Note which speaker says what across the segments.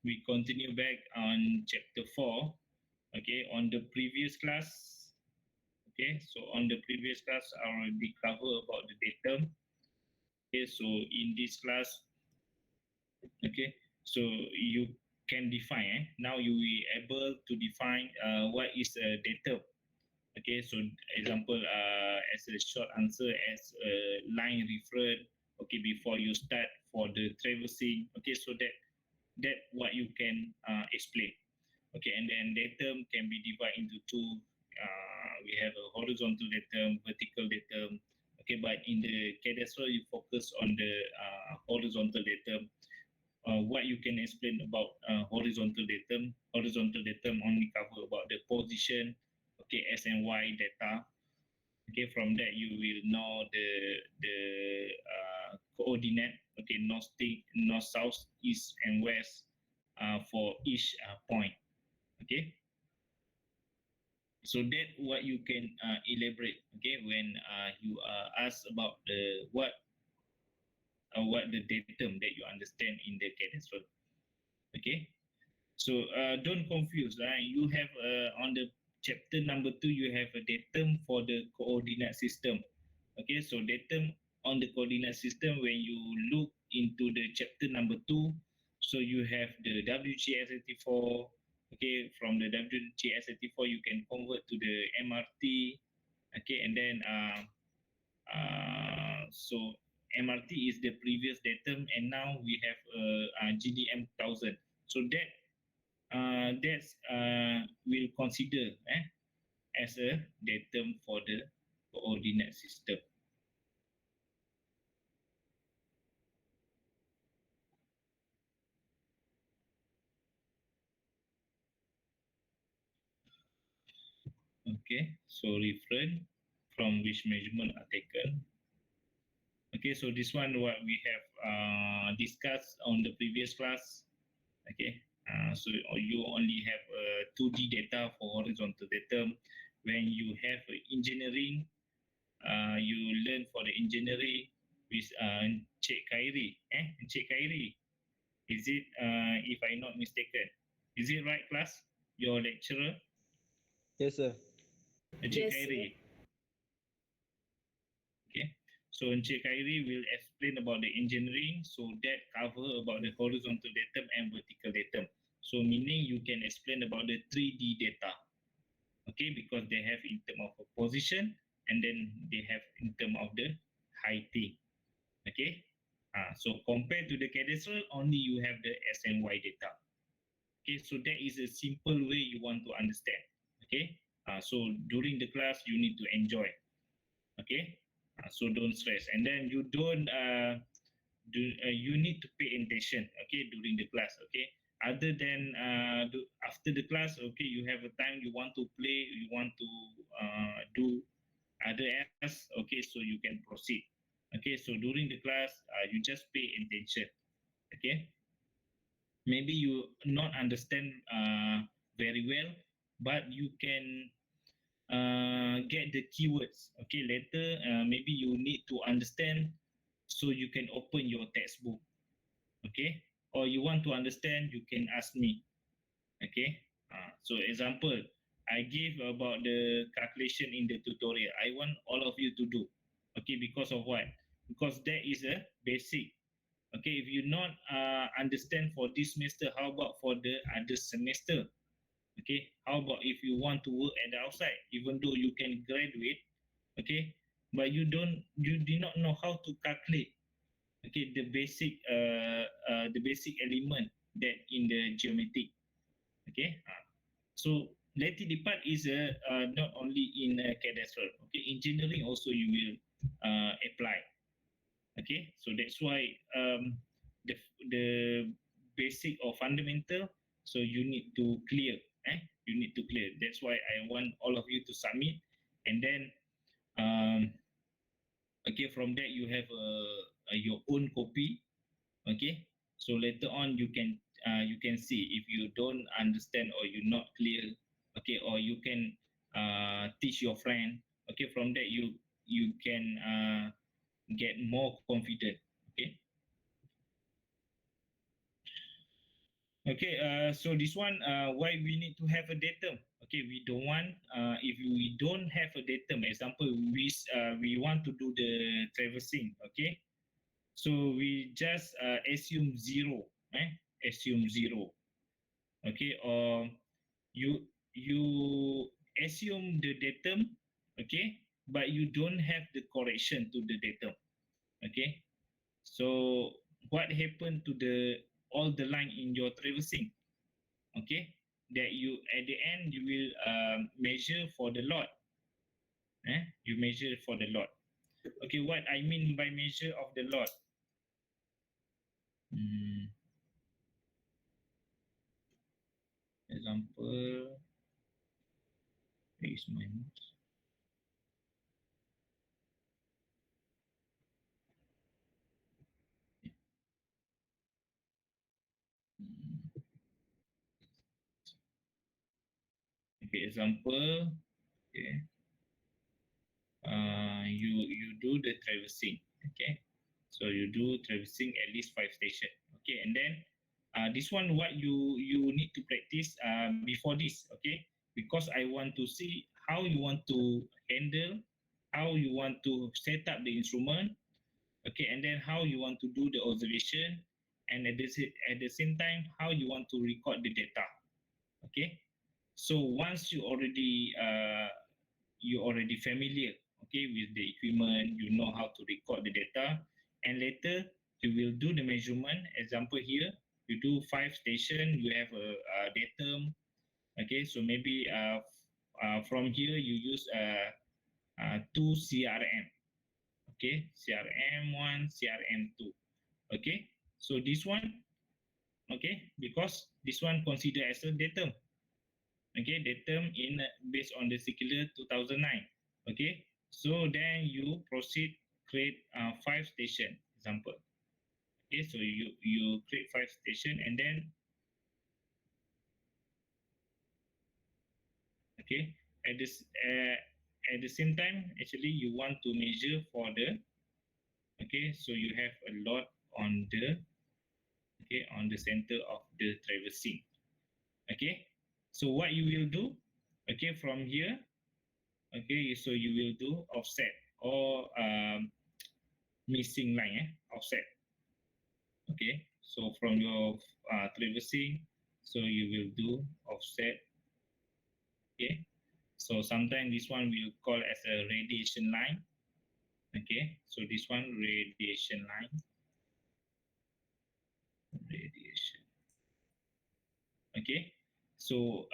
Speaker 1: we continue back on chapter 4. Okay, on the previous class, okay, so on the previous class, I already covered about the datum. Okay, so in this class, okay, so you can define, now you will be able to define what is a datum. Okay, so example, as a short answer, as a line referred, okay, before you start for the traversing, okay, so that what you can explain. Okay, and then datum can be divided into two. We have a horizontal datum, vertical datum. Okay, but in the cadastral, you focus on the horizontal datum. What you can explain about horizontal datum? Horizontal datum only cover about the position, okay, S and Y data. Okay, from that you will know the coordinate. Okay, north, south, east, and west for each point. Okay, so that what you can elaborate. Okay, when you are asked about the what the datum that you understand in the cadastral. Okay, so don't confuse. You have on the chapter number 2, you have a datum for the coordinate system. Okay, so datum on the coordinate system, when you look into the chapter number 2, so you have the WGS84. Okay, from the WGS84, you can convert to the MRT. Okay, and then so MRT is the previous datum, and now we have GDM 1000. So that's will consider as a datum for the coordinate system. Okay, so reference from which measurement are taken. Okay, so this one what we have discussed on the previous class. Okay, so you only have 2D data for horizontal datum. When you have engineering, you learn for the engineering with Encik Khairi. Encik Khairi, is it, if I'm not mistaken, is it right, class? Your lecturer?
Speaker 2: Yes, sir.
Speaker 1: Encik Khairi. Okay, so Encik Khairi will explain about the engineering, so that cover about the horizontal datum and vertical datum. So meaning you can explain about the 3D data. Okay, because they have in term of a position, and then they have in term of the heighting. Okay, so compared to the cadastral, only you have the S and Y data. Okay, so that is a simple way you want to understand. Okay, so during the class you need to enjoy. Okay, so don't stress, and then you don't you need to pay attention. Okay, during the class. Okay, other than after the class, okay, you have a time you want to play, you want to do other else. Okay, so you can proceed. Okay, so during the class, you just pay attention. Okay, maybe you not understand very well, but you can get the keywords. Okay, later maybe you need to understand, so you can open your textbook. Okay, or you want to understand, you can ask me. Okay, so example, I give about the calculation in the tutorial. I want all of you to do. Okay, because of what? Because that is a basic. Okay, if you not understand for this semester, how about for the other semester? Okay, how about if you want to work at the outside, even though you can graduate, okay, but you do not know how to calculate, okay, the basic element that in the geometric. Okay, so latin part is not only in cadastral. Okay, engineering also you will apply. Okay, so that's why the basic or fundamental, so you need to clear. You need to clear. That's why I want all of you to submit, and then okay, from that you have your own copy. Okay, so later on you can see if you don't understand or you're not clear. Okay, or you can teach your friend. Okay, from that you can get more confident. Okay, Okay, so this one, why we need to have a datum? Okay, we don't want, if we don't have a datum, example, we want to do the traversing, okay? So we just assume zero, assume zero, okay? Or you assume the datum, okay? But you don't have the correction to the datum, okay? So what happened to the all the line in your traversing? Okay, that you at the end you will measure for the lot. You measure for the lot. Okay, what I mean by measure of the lot? Hmm, example, where is my notes? Hmm, okay, example. Okay, you do the traversing. Okay, so you do traversing at least 5 stations. Okay, and then this one what you need to practice before this. Okay, because I want to see how you want to handle, how you want to set up the instrument. Okay, and then how you want to do the observation, and at the same time how you want to record the data. Okay, so once you already familiar, okay, with the equipment, you know how to record the data, and later you will do the measurement. Example here, you do 5 station, you have a datum. Okay, so maybe from here you use two CRM. Okay, CRM1, CRM2. Okay, so this one, okay, because this one considered as a datum. Okay, datum in based on the circular 2009. Okay, so then you proceed create 5 station example. Okay, so you create 5 station, and then okay, at this at the same time actually you want to measure for the, okay, so you have a lot on the, okay, on the center of the traversing. Okay, so what you will do, okay, from here, okay, so you will do offset or missing line, offset. Okay, so from your traversing, so you will do offset. Okay, so sometimes this one will call as a radiation line. Okay, so this one radiation line, radiation. Okay, so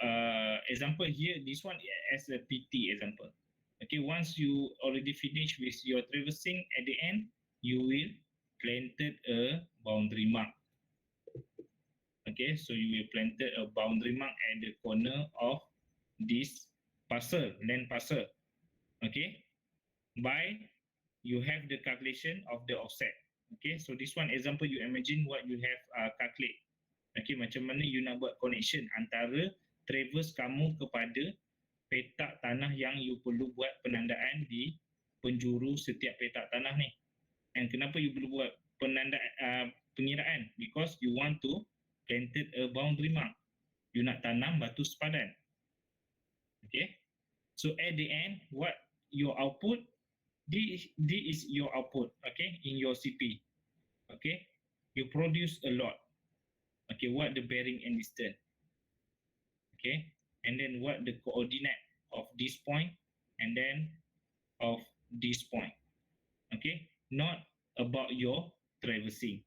Speaker 1: example here, this one as a PT example. Okay, once you already finish with your traversing, at the end you will planted a boundary mark. Okay, so you will planted a boundary mark at the corner of this parcel, land parcel. Okay, by you have the calculation of the offset. Okay, so this one example, you imagine what you have calculate. Okay, macam mana you nak buat connection antara traverse kamu kepada petak tanah yang you perlu buat penandaan di penjuru setiap petak tanah ni. And kenapa you perlu buat pengiraan? Because you want to planted a boundary mark. You nak tanam batu sepadan. Okay. So at the end, what your output? This is your output. Okay, in your CP. Okay, you produce a lot. Okay, what the bearing and distance? Okay, and then what the coordinate of this point, and then of this point. Okay, not about your traversing.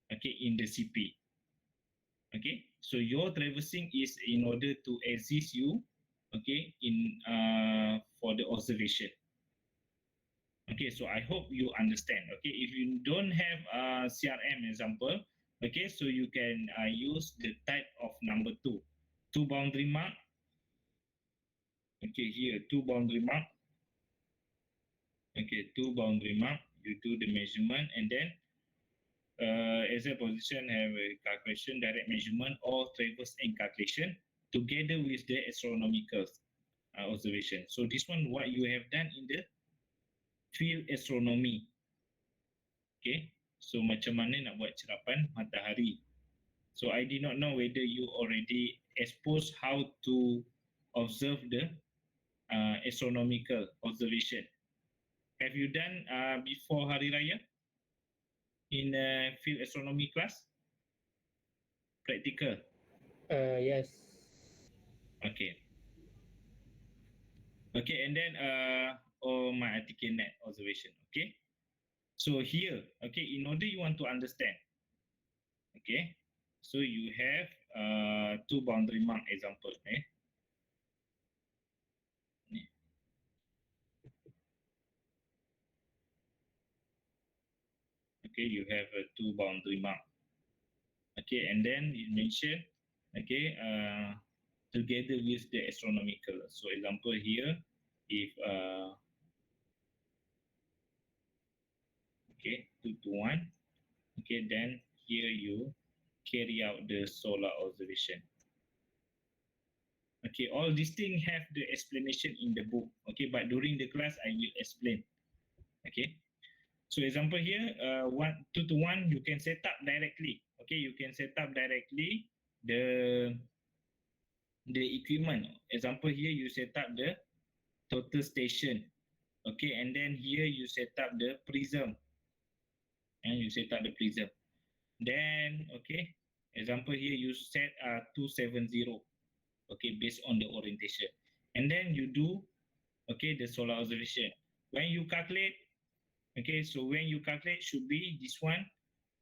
Speaker 1: Okay, in the CP. Okay, so your traversing is in order to assist you, okay, in for the observation. Okay, so I hope you understand. Okay, if you don't have CRM example, okay, so you can use the type of number two boundary mark. Okay, here two boundary mark. Okay, two boundary mark. You do the measurement, and then exact position have a calculation, direct measurement, or traverse and calculation together with the astronomical observation. So this one what you have done in the field astronomy. Okay, so macam mana nak buat cerapan matahari. So I did not know whether you already exposed how to observe the astronomical observation. Have you done before Hari Raya in field astronomy class? Practical.
Speaker 2: Yes.
Speaker 1: Okay. Okay, and then my article net observation. Okay. So here, okay, in order you want to understand, okay, so you have two boundary mark example. Okay, you have two boundary mark. Okay, and then you mention, okay, together with the astronomical. So example here, if okay, 2 to 1, okay, then here you carry out the solar observation. Okay, all these things have the explanation in the book. Okay, but during the class I will explain. Okay, so example here, 2 to 1, you can set up directly. Okay, you can set up directly the equipment. Example here, you set up the total station. Okay, and then here you set up the prism, and you set up the prism. Then okay, example here you set 270. Okay, based on the orientation, and then you do okay the solar observation. When you calculate, okay, so when you calculate should be this one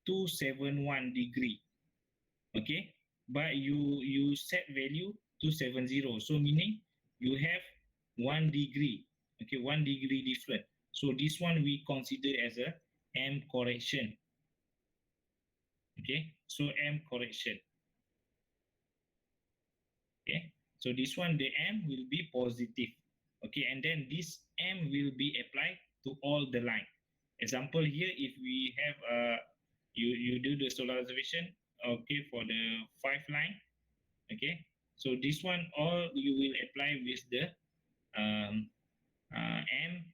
Speaker 1: 271 degree. Okay, but you set value 270, so meaning you have 1 degree. Okay, 1 degree different. So this one we consider as a M correction. Okay, so M correction. Okay, so this one the M will be positive. Okay, and then this M will be applied to all the line. Example here, if we have you do the solar observation, okay, for the 5 line. Okay, so this one all you will apply with the um, M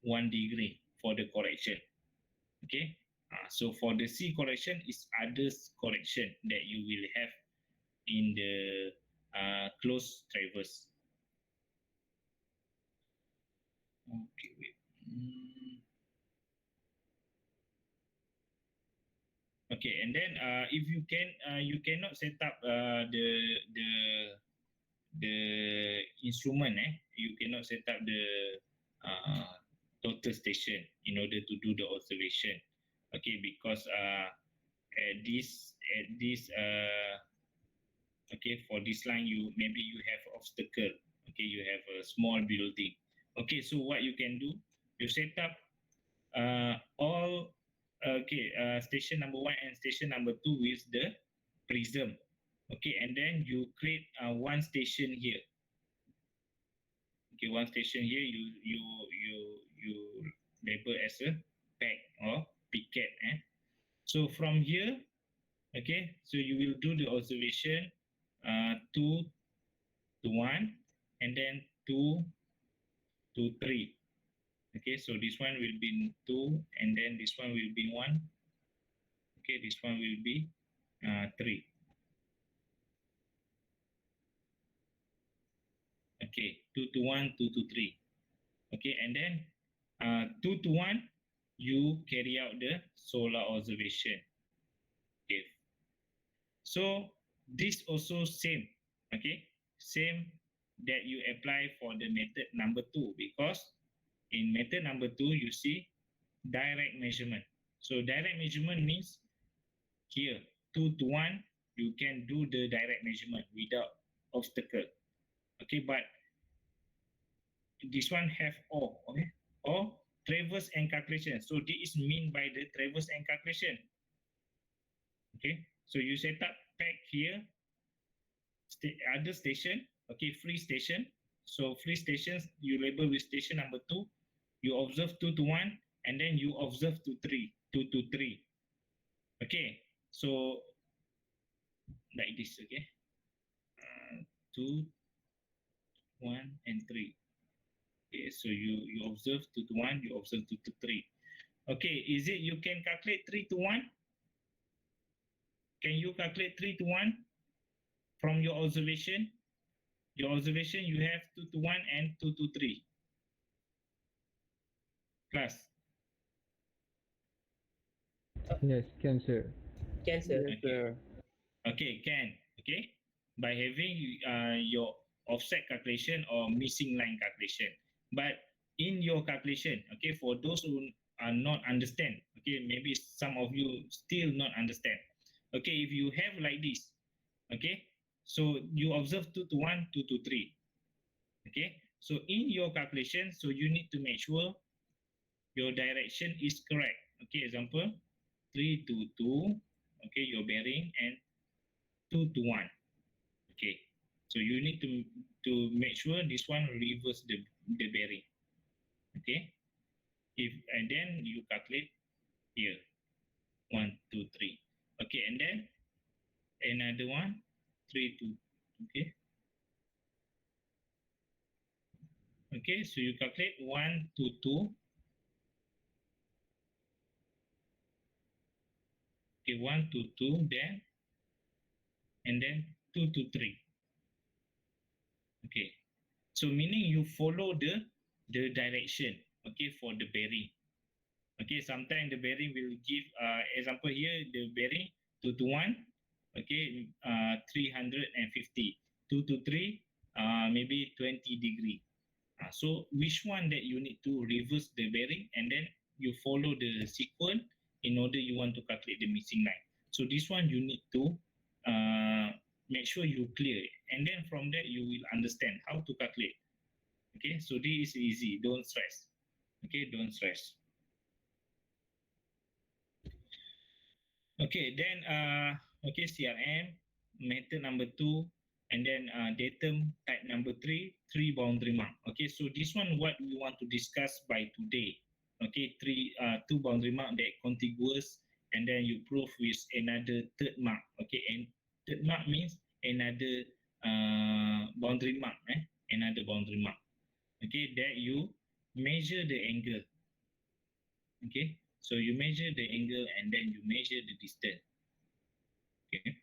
Speaker 1: 1 degree for the correction. Okay, so for the C correction is others correction that you will have in the close traverse. Okay, wait. Okay, and then if you cannot set up the instrument, you cannot set up the total station in order to do the observation. Okay, because at this okay, for this line you have obstacle. Okay, you have a small building. Okay, so what you can do, you set up all okay, station number 1 and station number 2 with the prism. Okay, and then you create one station here. Okay, one station here you label as a peg or picket. So from here, okay, so you will do the observation 2 to 1 and then 2 to 3. Okay, so this one will be 2 and then this one will be 1. Okay, this one will be 3. Okay, 2 to 1, 2 to 3. Okay, and then 2 to 1, you carry out the solar observation. Okay, so this also same. Okay, same that you apply for the method number 2, because in method number 2 you see direct measurement. So direct measurement means here 2 to 1 you can do the direct measurement without obstacle. Okay, but this one have or, okay, or traverse and calculation. So this is mean by the traverse and calculation. Okay, so you set up pack here other station. Okay, free station. So free stations you label with station number 2. You observe 2 to 1 and then you observe to 3, 2 to 3. Okay, so like this. Okay, 2, 1 and 3. Okay, so you observe 2 to 1, you observe 2 to 3. Okay, is it you can calculate 3 to 1? Can you calculate 3 to 1 from your observation? Your observation, you have 2 to 1 and 2 to 3. Class.
Speaker 2: Yes, can sir.
Speaker 3: Can, sir.
Speaker 4: Yes, sir.
Speaker 1: Okay, can. Okay, by having your offset calculation or missing line calculation. But in your calculation, okay, for those who are not understand, okay, maybe some of you still not understand. Okay, if you have like this, okay, so you observe 2 to 1, 2 to 3. Okay, so in your calculation, so you need to make sure your direction is correct. Okay, example 3 to 2, okay, your bearing, and 2 to 1. Okay, so you need to make sure this one reverse the bearing. Okay, if and then you calculate here 1 2 3. Okay, and then another one 3 2. Okay, okay, so you calculate 1 2 2. Okay, 1 2 2, then and then 2 to 3. Okay, so meaning you follow the direction, okay, for the bearing. Okay, sometimes the bearing will give example here, the bearing 2 to 1, okay, 350, 2 to 3, maybe 20 degree. So which one that you need to reverse the bearing, and then you follow the sequence in order you want to calculate the missing line. So this one you need to make sure you clear it, and then from that you will understand how to calculate. Okay, so this is easy, don't stress. Okay, don't stress. Okay, then okay, CRM method number 2, and then datum type number 3, 3 boundary mark. Okay, so this one what we want to discuss by today. Okay, 2 boundary mark that contiguous, and then you prove with another third mark. Okay, and third mark means another boundary mark, another boundary mark. Okay, that you measure the angle. Okay, so you measure the angle and then you measure the distance. Okay.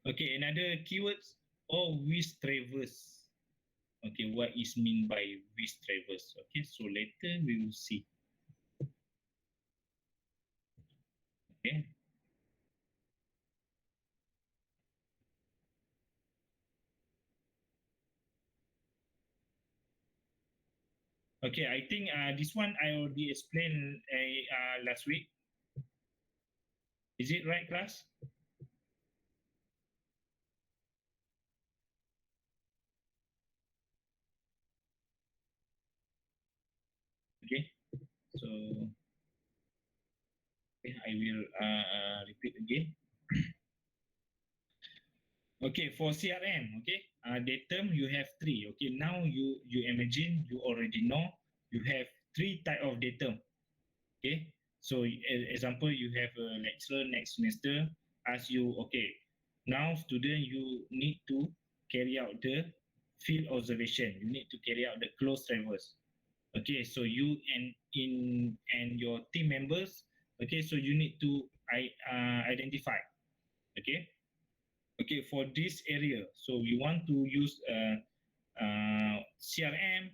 Speaker 1: Okay, another keywords or with traverse. Okay, what is mean by with traverse? Okay, so later we will see. Okay. Okay, I think this one I already explained last week. Is it right, class? Okay, so okay, I will repeat again. Okay, for CRM, okay, datum you have 3. Okay, now you imagine you already know you have 3 type of datum. Okay, so example you have a lecturer next semester ask you, okay, now student you need to carry out the field observation, you need to carry out the close traverse. Okay, so you and your team members, okay, so you need to identify. Okay, okay, for this area, so we want to use CRM,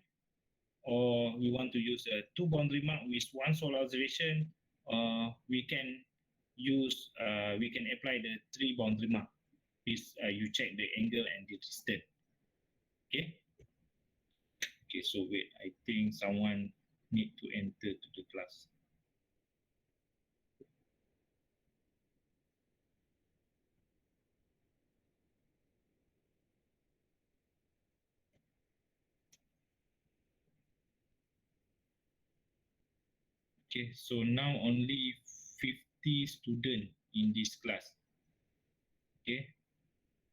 Speaker 1: or we want to use a 2 boundary mark with 1 sole observation, we can use we can apply the 3 boundary mark. Please you check the angle and the distance. Okay, okay, so wait, I think someone need to enter to the class. Okay, so now only 50 students in this class. Okay,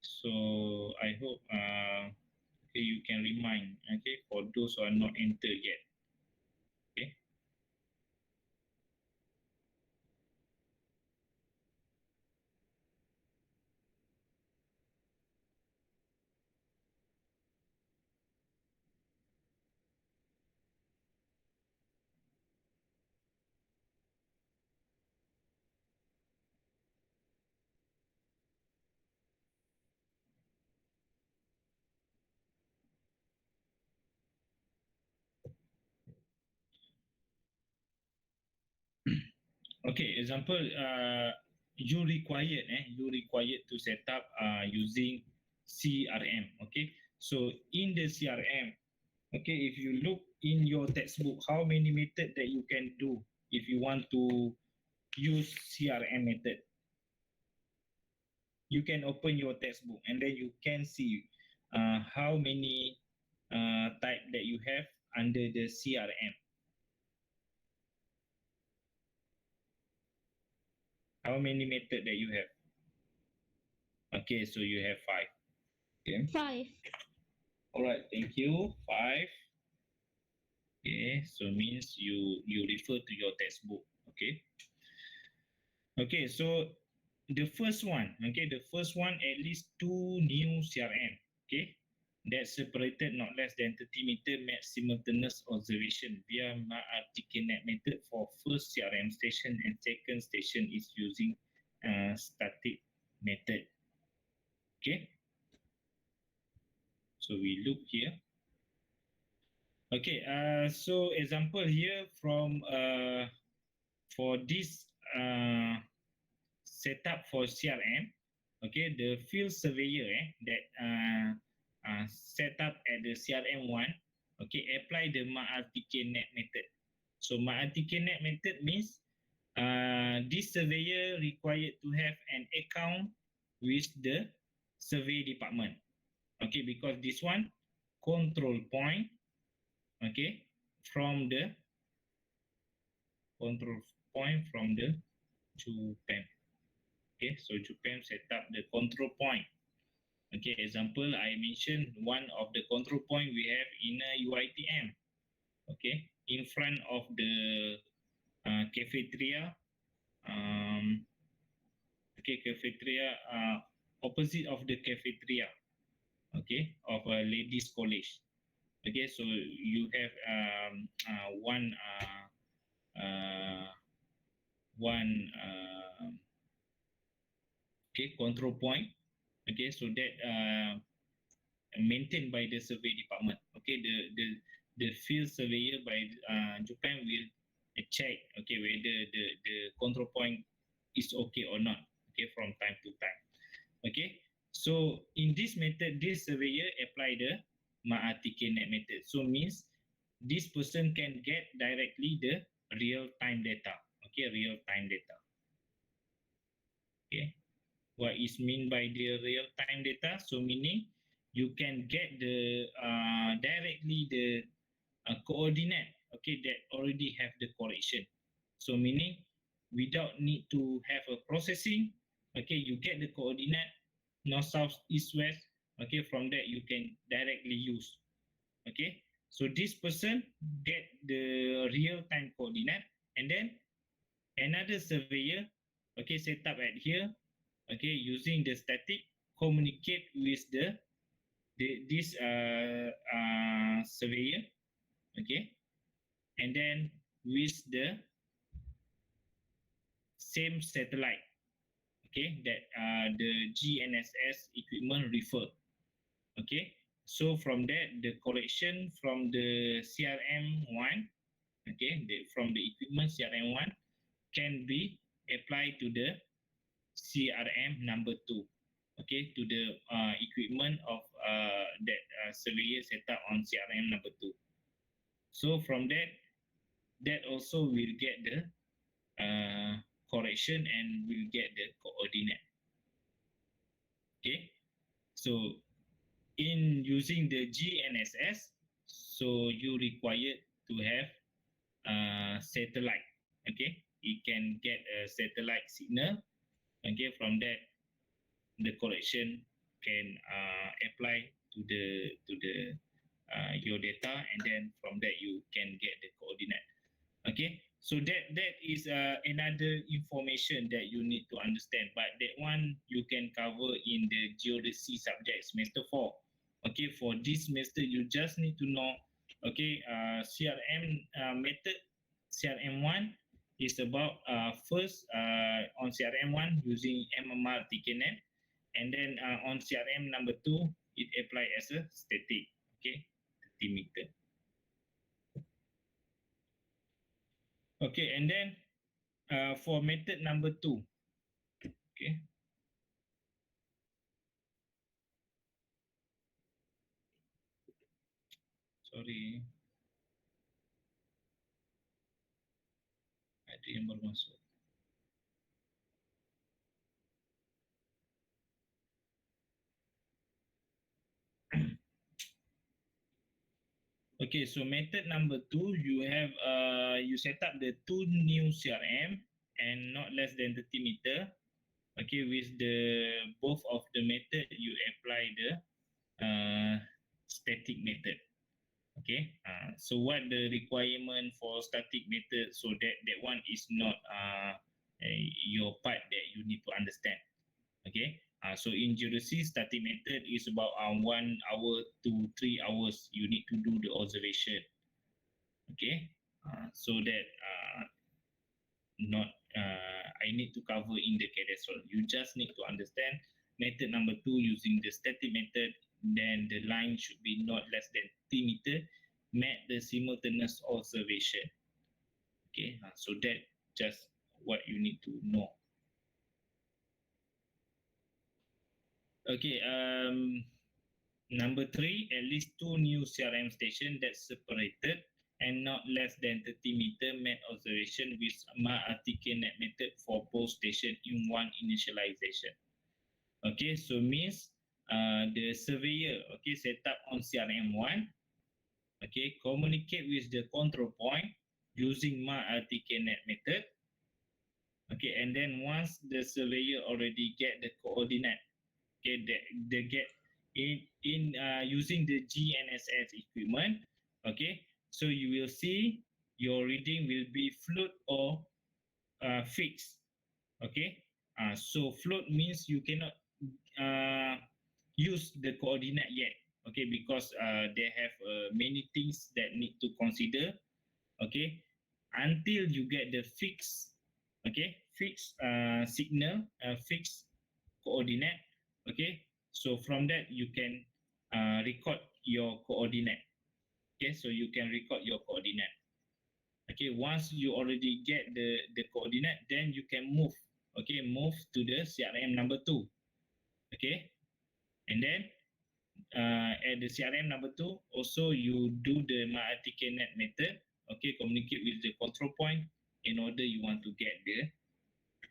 Speaker 1: so I hope okay, you can remind, okay, for those who are not entered yet. Okay. Okay, example, you required to set up using CRM. Okay, so in the CRM, okay, if you look in your textbook, how many method that you can do if you want to use CRM method? You can open your textbook and then you can see how many type that you have under the CRM. How many method that you have? Okay, so you have 5. Okay.
Speaker 3: 5.
Speaker 1: All right, thank you. 5. Okay, so means you refer to your textbook. Okay. Okay, so the first one, at least 2 new CRM. Okay, that separated not less than 30 meter max simultaneous observation via MARTICANET method for first CRM station and second station is using static method. Okay, so we look here. Okay, so example here from for this setup for CRM. Okay, the field surveyor that set up at the CRM1, okay, apply the MARTICANET method. So MARTICANET method means this surveyor required to have an account with the survey department. Okay, because this one control point, okay, from the JUPAM. Okay, so JUPAM set up the control point. Okay, example, I mentioned one of the control point we have in a UITM. Okay, in front of the cafeteria. Okay, cafeteria, opposite of the cafeteria. Okay, of a ladies' college. Okay, so you have one okay, control point. Okay, so that maintained by the survey department. Okay, the field surveyor by Japan will check, okay, whether the control point is okay or not, okay, from time to time. Okay, so in this method, this surveyor apply the MARTICANET method. So means this person can get directly the real-time data. Okay, real-time data. Okay, what is mean by the real-time data? So meaning you can get the directly the coordinate, okay, that already have the correction. So meaning without need to have a processing, okay, you get the coordinate north, south, east, west. Okay, from that you can directly use. Okay, so this person get the real-time coordinate, and then another surveyor, okay, set up at here, okay, using the static communicate with this surveyor, okay, and then with the same satellite, okay, that the GNSS equipment refer. Okay, so from that the correction from the CRM1, okay, from the equipment CRM1 can be applied to the CRM number 2, okay, to the equipment of that surveyor set up on CRM number 2. So from that also will get the correction and will get the coordinate. Okay, so in using the GNSS, so you required to have satellite. Okay, it can get a satellite signal. Okay, from that the correction can apply to the your data, and then from that you can get the coordinate. Okay, so that is another information that you need to understand, but that one you can cover in the geodesy subject semester 4. Okay, for this semester you just need to know, okay, CRM method. CRM1 is about first on CRM1 using MARTICANET, and then on CRM number 2 it apply as a static, okay, 30 meter. Okay, and then For method number 2, okay. Sorry, ada yang baru masuk. Okay, so method number 2, you have you set up the 2 new CRM and not less than 30 meter. Okay, with the both of the method you apply the static method. Okay, so what the requirement for static method? So that one is not your part that you need to understand. Okay, so in geodesy, static method is about 1 hour to 3 hours you need to do the observation. Okay, so that not I need to cover in the cadastral. You just need to understand method number 2 using the static method. Then the line should be not less than 3 meter. Met the simultaneous observation. Okay, so that just what you need to know. Okay, number 3, at least 2 new CRM stations that's separated and not less than 30 meter met observation with RTK-net method for both stations in one initialization. Okay, so means the surveyor, okay, set up on CRM1, okay, communicate with the control point using RTK-net method. Okay, and then once the surveyor already get the coordinate, okay, they get in using the GNSS equipment. Okay, so you will see your reading will be float or fixed. Okay, so float means you cannot use the coordinate yet. Okay, because they have many things that need to consider. Okay, until you get the fixed, okay, fixed signal, fixed coordinate. Okay, so from that you can record your coordinate. Okay, so you can record your coordinate. Okay, once you already get the coordinate, then you can move. Okay, move to the CRM number 2. Okay, and then at the CRM number 2 also you do the RTK-net method. Okay, communicate with the control point in order you want to get the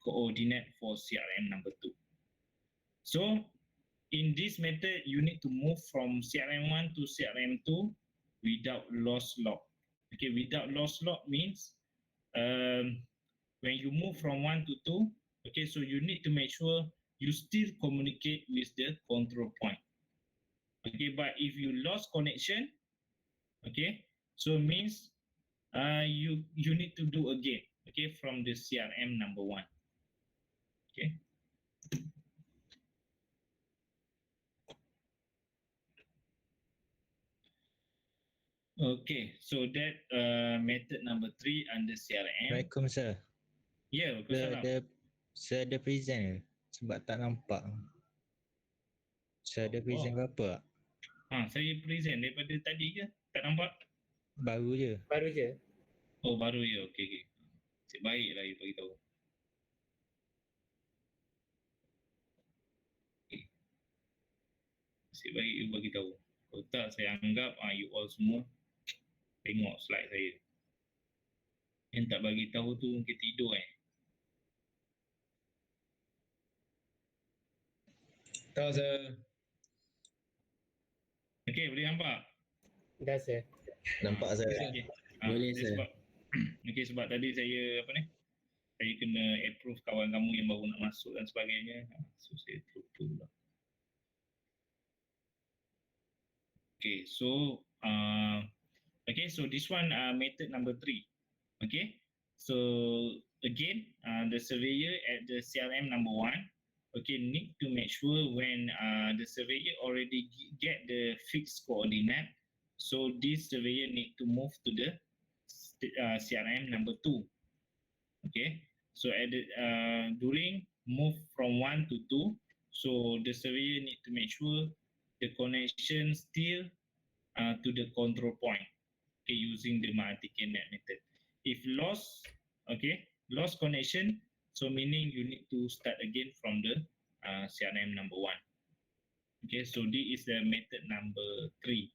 Speaker 1: coordinate for CRM number 2. So in this method, you need to move from CRM1 to CRM2 without loss log. Okay, without loss log means when you move from 1 to 2, okay, so you need to make sure you still communicate with the control point. Okay, but if you lost connection, okay, so means you need to do again, okay, from the CRM number 1. Okay. Okay, so that method number 3 under CRM.
Speaker 3: Assalamualaikum sir.
Speaker 1: Ya, Waalaikumsalam.
Speaker 3: Saya ada present ke? Sebab tak nampak. Saya ada present berapa?
Speaker 1: Saya present daripada tadi ke? Tak nampak?
Speaker 3: Baru je.
Speaker 4: Baru je.
Speaker 1: Oh, baru ya. Okey, okey. Nasib baiklah you bagi tahu. Okay. Nasib baik you bagi tahu. Kalau tak saya anggap you all semua tengok slide saya. Yang tak bagi tahu tu mungkin tidur
Speaker 4: Tahu sir.
Speaker 1: Okey, boleh nampak?
Speaker 4: Dah sir.
Speaker 3: Nampak saya.
Speaker 1: Okay.
Speaker 3: Boleh,
Speaker 1: okay,
Speaker 3: sir.
Speaker 1: sebab tadi saya saya kena approve kawan kamu yang baru nak masuk dan sebagainya. So saya terlupa pula. Okay, so so this one method number 3. Okay, so again the surveyor at the CRM number 1, okay, need to make sure when the surveyor already get the fixed coordinate, so this surveyor need to move to the CRM number 2. Okay, so at the during move from 1 to 2, so the surveyor need to make sure the connection still to the control point, okay, using the RTK-net method. If lost, okay, lost connection, so meaning you need to start again from the CRM number 1. Okay, so this is the method number 3.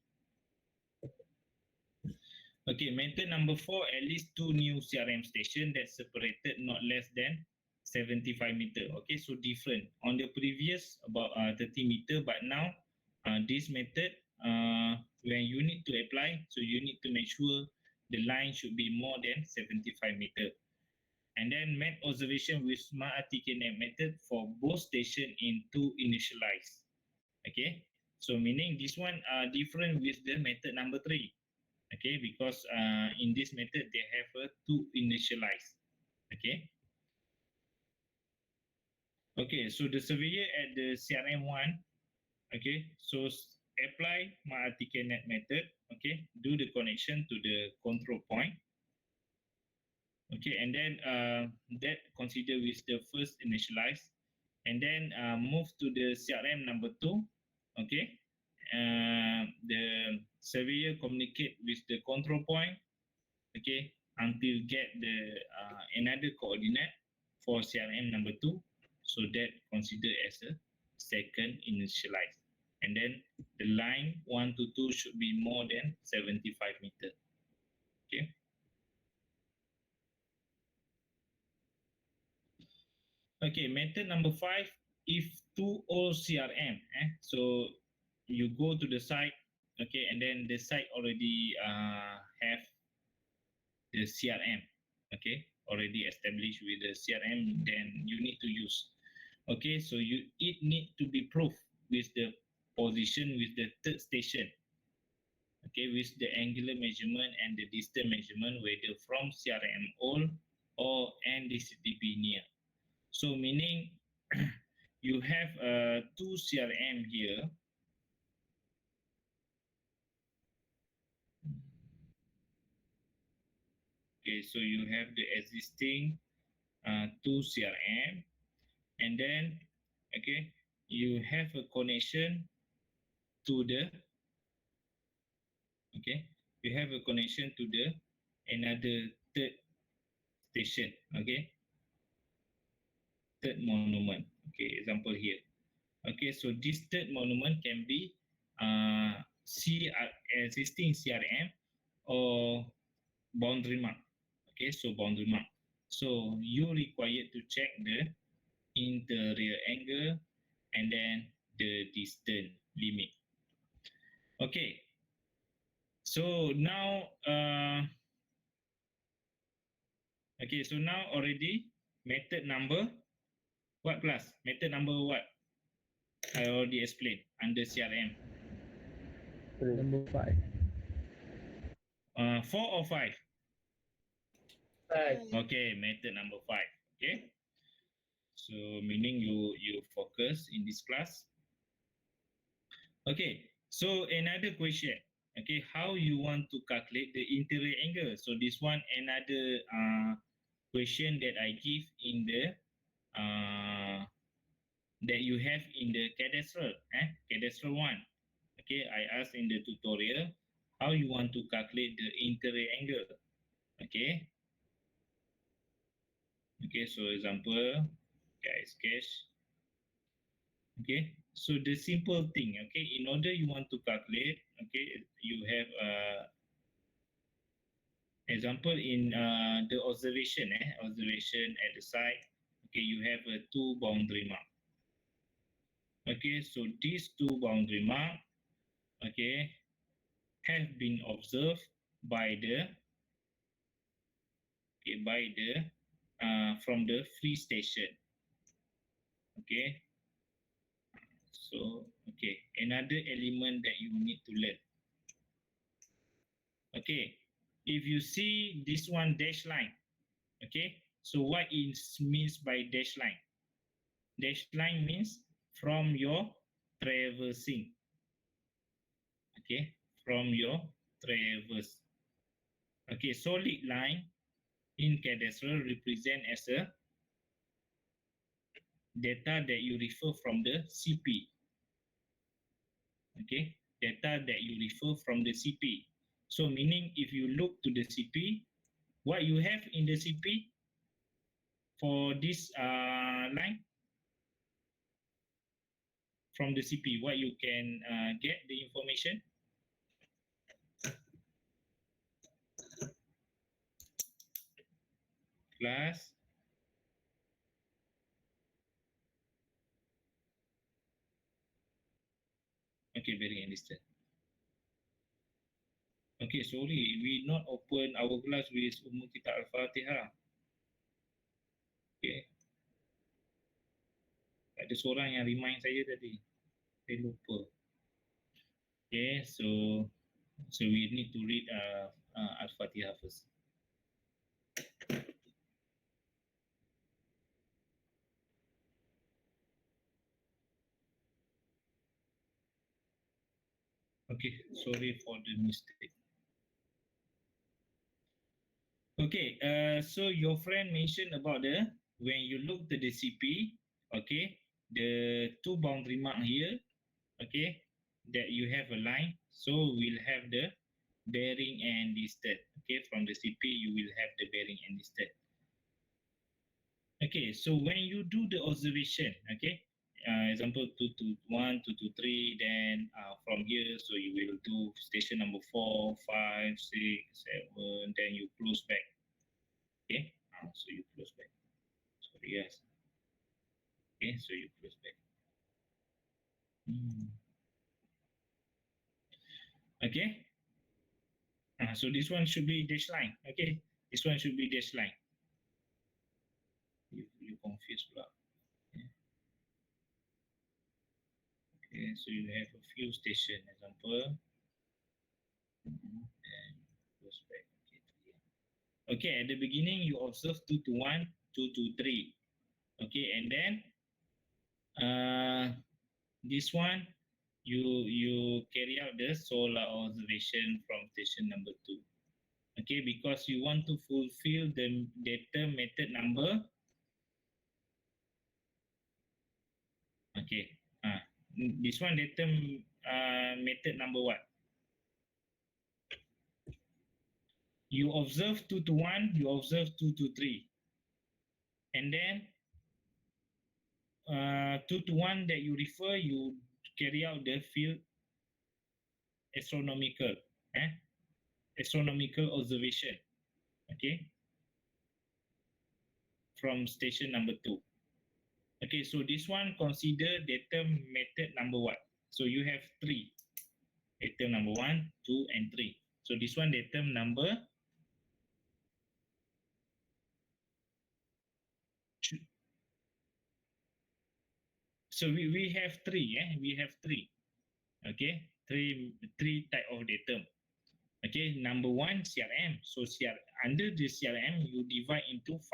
Speaker 1: Okay, method number 4, at least 2 new CRM station that separated not less than 75 meter. Okay, so different. On the previous about 30 meter, but now this method, when you need to apply, so you need to make sure the line should be more than 75 meter. And then make observation with smart RTKNet method for both station in 2 initialize. Okay, so meaning this one are different with the method number 3. Okay, because in this method they have a 2 initialize. Okay. Okay, so the surveyor at the CRM1, okay, so apply my RTKNet method, okay, do the connection to the control point. Okay, and then that consider with the first initialize, and then move to the CRM number 2. Okay, the surveyor communicate with the control point, okay, until get the another coordinate for CRM number 2, so that consider as a second initialize, and then the line 1 to 2 should be more than 75 meter. Okay. Okay, method number 5, if 2 old CRM, so you go to the site, okay, and then the site already have the CRM, okay, already established with the CRM, then you need to use. Okay, so it need to be proved with the position with the third station, okay, with the angular measurement and the distance measurement, whether from CRM old or NDCTP near. So meaning you have 2 CRM here. Okay, so you have the existing 2 CRM, and then okay, you have a connection to the you have a connection to the another third station, okay, third monument. Okay, example here. Okay, so this third monument can be existing CRM or boundary mark. Okay, so boundary mark. So you required to check the interior angle and then the distance limit. Okay, so now so now already method number what class? Method number what? I already explained under CRM.
Speaker 2: Number 5.
Speaker 1: 4 or 5?
Speaker 4: 5.
Speaker 1: Okay, method number 5. Okay, so meaning you focus in this class. Okay, so another question. Okay, how you want to calculate the interior angle? So this one another question that I give in the that you have in the cadastral, cadastral 1. Okay, I asked in the tutorial how you want to calculate the interior angle. Okay. Okay, so example, guys, sketch. Okay, so the simple thing, okay, in order you want to calculate, okay, you have example in the observation, observation at the site. Okay, you have a 2 boundary mark. Okay, so these 2 boundary mark, okay, have been observed by the from the free station. Okay, so okay, another element that you need to learn. Okay, if you see this one dash line, okay, so what it means by dash line? Dash line means from your traversing. Okay, from your traverse. Okay, solid line in cadastral represent as a data that you refer from the CP. Okay, data that you refer from the CP. So meaning if you look to the CP, what you have in the CP? for this line from the CP, what you can get the information? Class. Okay, very understand. Okay, sorry, we not open our class with umum kitab Al-Fatihah. Okay. Ada seorang yang remind saya tadi. Saya lupa. Okay, so we need to read Al-Fatihah first. Okay, sorry for the mistake. Okay, so your friend mentioned about when you look at the CP, okay, the two boundary mark here, okay, that you have a line, so we'll have the bearing and distance. Okay, from the CP you will have the bearing and distance. Okay, so when you do the observation, okay, example 221, 223, then from here, so you will do station number 4, 5, 6, 7, then you close back. Okay, so you close back. Sorry, yes. Okay, so you close back. Okay, so this one should be dash line. Okay, this one should be dash line. You confused pula. Okay, so you have a few station example. And close back. Okay, at the beginning you observe 221, 223. Okay, and then this one you carry out the solar observation from station number 2. Okay, because you want to fulfill the data method number. Okay, this one data method number what? You observe 221, you observe 223, and then 221 that you refer, you carry out the field astronomical observation, okay, from station number 2. Okay, so this one consider datum method number what? So you have 3, datum number 1, 2, and 3. So this one datum number 2. So we have 3, we have 3. Okay, three type of datum. Okay, number 1 CRM. So under the CRM you divide into 5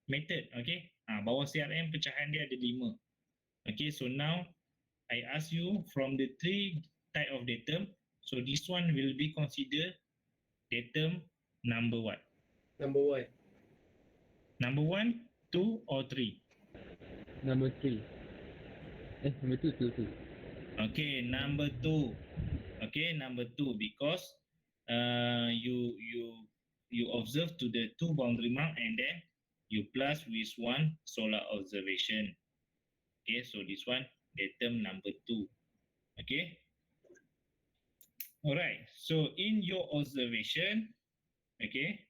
Speaker 1: method. Okay, bawah CRM pecahan dia ada 5. Okay, so now I ask you from the 3 type of datum, so this one will be considered datum number what?
Speaker 4: Number 1.
Speaker 1: Number 1, 2, or 3?
Speaker 2: Number 3. Number 2.
Speaker 1: Okay, number 2. Okay, number 2, because you observe to the 2 boundary mark and then you plus with 1 solar observation. Okay, so this one datum number 2. Okay. All right. So in your observation, okay.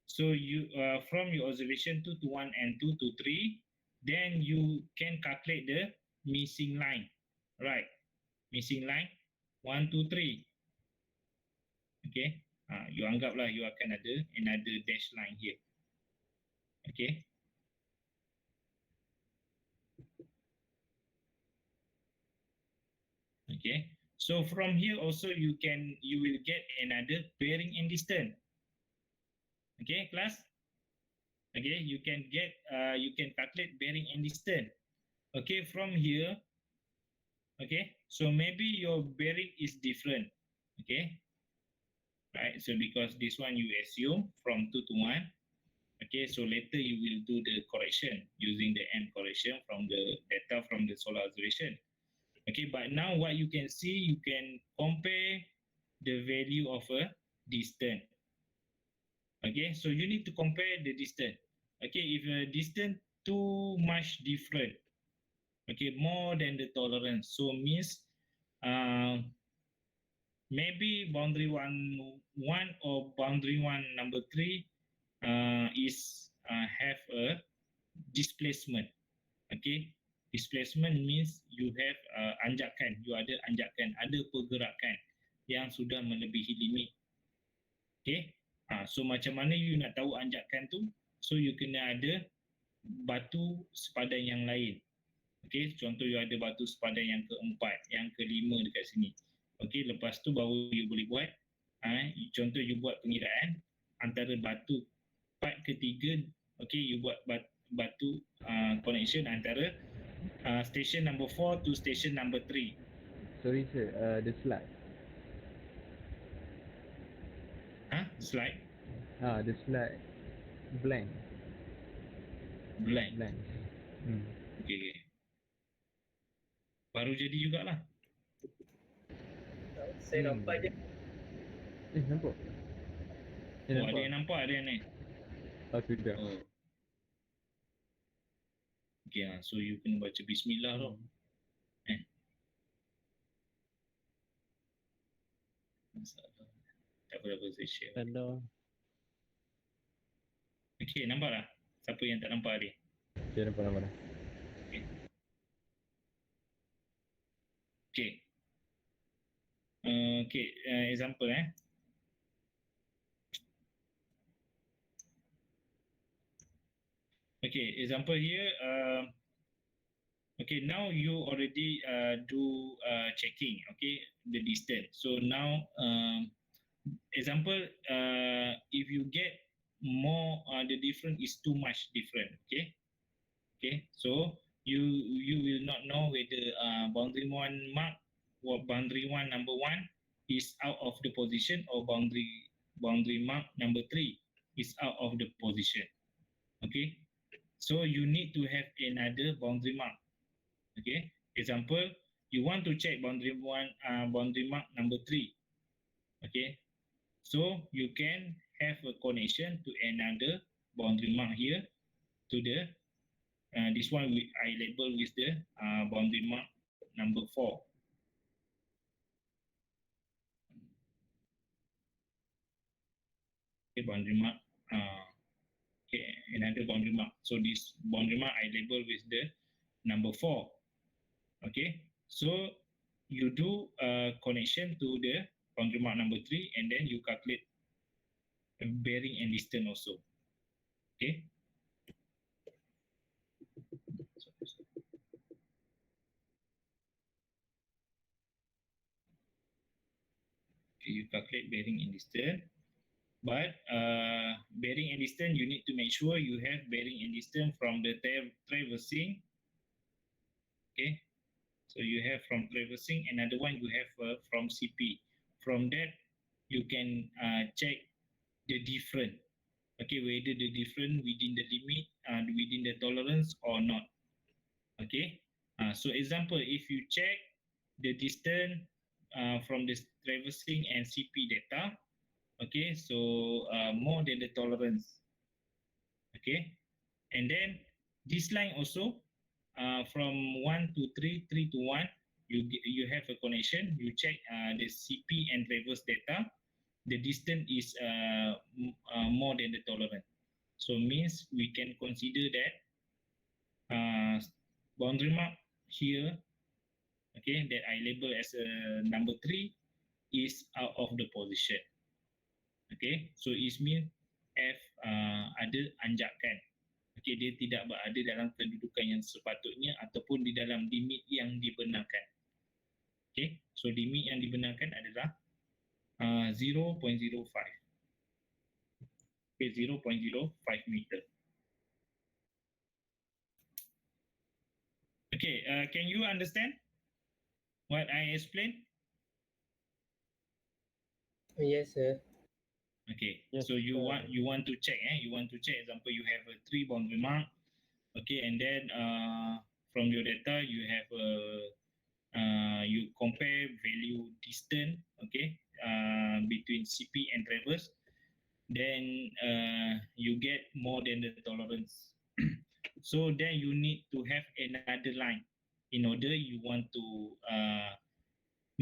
Speaker 1: So you from your observation 221 and 223, then you can calculate the missing line, right? Missing line 1, 2, 3. Okay. You anggaplah you akan ada another dash line here. Okay. Okay. So from here also you will get another bearing and distance. Okay, class. Okay, you can calculate bearing and distance. Okay, from here. Okay, so maybe your bearing is different. Okay, right. So because this one you assume from 2 to 1. Okay, so later you will do the correction using the M correction from the data from the solar observation. Okay, but now what you can see, you can compare the value of a distance. Okay, so you need to compare the distance. Okay, if a distance too much different, okay, more than the tolerance, so means uh, maybe boundary one or boundary one number three is have a displacement. Okay, displacement means you have anjakan, you ada anjakan, ada pergerakan yang sudah melebihi limit. Okay, so macam mana you nak tahu anjakan tu? So you kena ada batu sepadan yang lain. Okay, contoh you ada batu sepadan yang keempat, yang kelima dekat sini. Okay, lepas tu baru you boleh buat. Contoh you buat pengiraan antara batu part ketiga. Okay, you buat batu connection antara station number 4 to station number 3.
Speaker 2: Sorry sir, the slide.
Speaker 1: Slide?
Speaker 2: The slide blank.
Speaker 1: Blank. Okay. Baru jadi jugalah.
Speaker 4: Saya nampak je.
Speaker 2: Nampak?
Speaker 1: Ada yang nampak ada yang ni.
Speaker 2: Sudah.
Speaker 1: Okay, so you kena baca bismillah tau. Tak apa-apa saya share.
Speaker 2: Hello.
Speaker 1: Okay, nampak tak? Siapa yang tak nampak dia?
Speaker 2: Okay, nampak.
Speaker 1: Okay. Okay, example Okay, example here. Okay, now you already do checking. Okay, the distance. So now, example, if you get more, the difference is too much different. Okay. So you will not know whether boundary one mark or boundary one number 1 is out of the position or boundary mark number 3 is out of the position. Okay. So you need to have another boundary mark. Okay. Example, you want to check boundary mark number 3. Okay. So you can have a connection to another boundary mark here to the this one I label with the boundary mark number 4. Okay, boundary mark. Okay, another boundary mark. So this boundary mark I label with the number 4. Okay, so you do a connection to the boundary mark number 3 and then you calculate bearing and distance also. Okay. You calculate bearing and distance, but bearing and distance you need to make sure you have bearing and distance from the traversing. Okay, so you have from traversing, another one you have from CP. From that you can check the difference. Okay, whether the difference within the limit and within the tolerance or not. Okay, so example, if you check the distance from the traversing and CP data, okay, so more than the tolerance. Okay, and then this line also from 1 to 3, 3 to 1, you have a connection. You check the CP and traverse data. The distance is more than the tolerance. So means we can consider that boundary mark here, okay, that I label as number 3 is out of the position. Okay, so it means F ada anjakan. Okay, dia tidak berada dalam kedudukan yang sepatutnya ataupun di dalam limit yang dibenarkan. Okay, so limit yang dibenarkan adalah 0.05. Okay, 0.05 meter. Okay, can you understand what I explained?
Speaker 4: Yes, sir.
Speaker 1: Okay,
Speaker 2: Yes,
Speaker 1: so you
Speaker 2: sir.
Speaker 1: want to check, you want to check. Example, you have a 3 boundary mark. Okay, and then from your data you have you compare value distance. Okay, between CP and traverse. Then you get more than the tolerance. So then you need to have another line in order you want to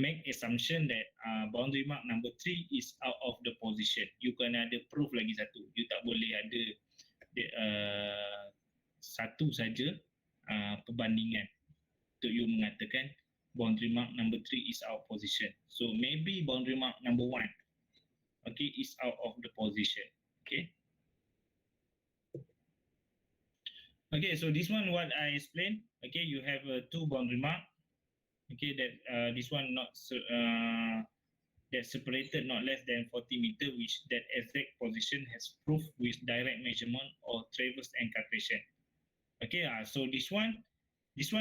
Speaker 1: make assumption that boundary mark number 3 is out of the position. You kena ada proof lagi satu. You tak boleh ada satu saja perbandingan untuk you mengatakan boundary mark number 3 is out of position. So maybe boundary mark number 1, okay, is out of the position. Okay. Okay, so this one what I explained. Okay, you have two boundary mark. Okay, that this one not that separated not less than 40 meter, which that exact position has proved with direct measurement or traverse and calculation. Okay, so this one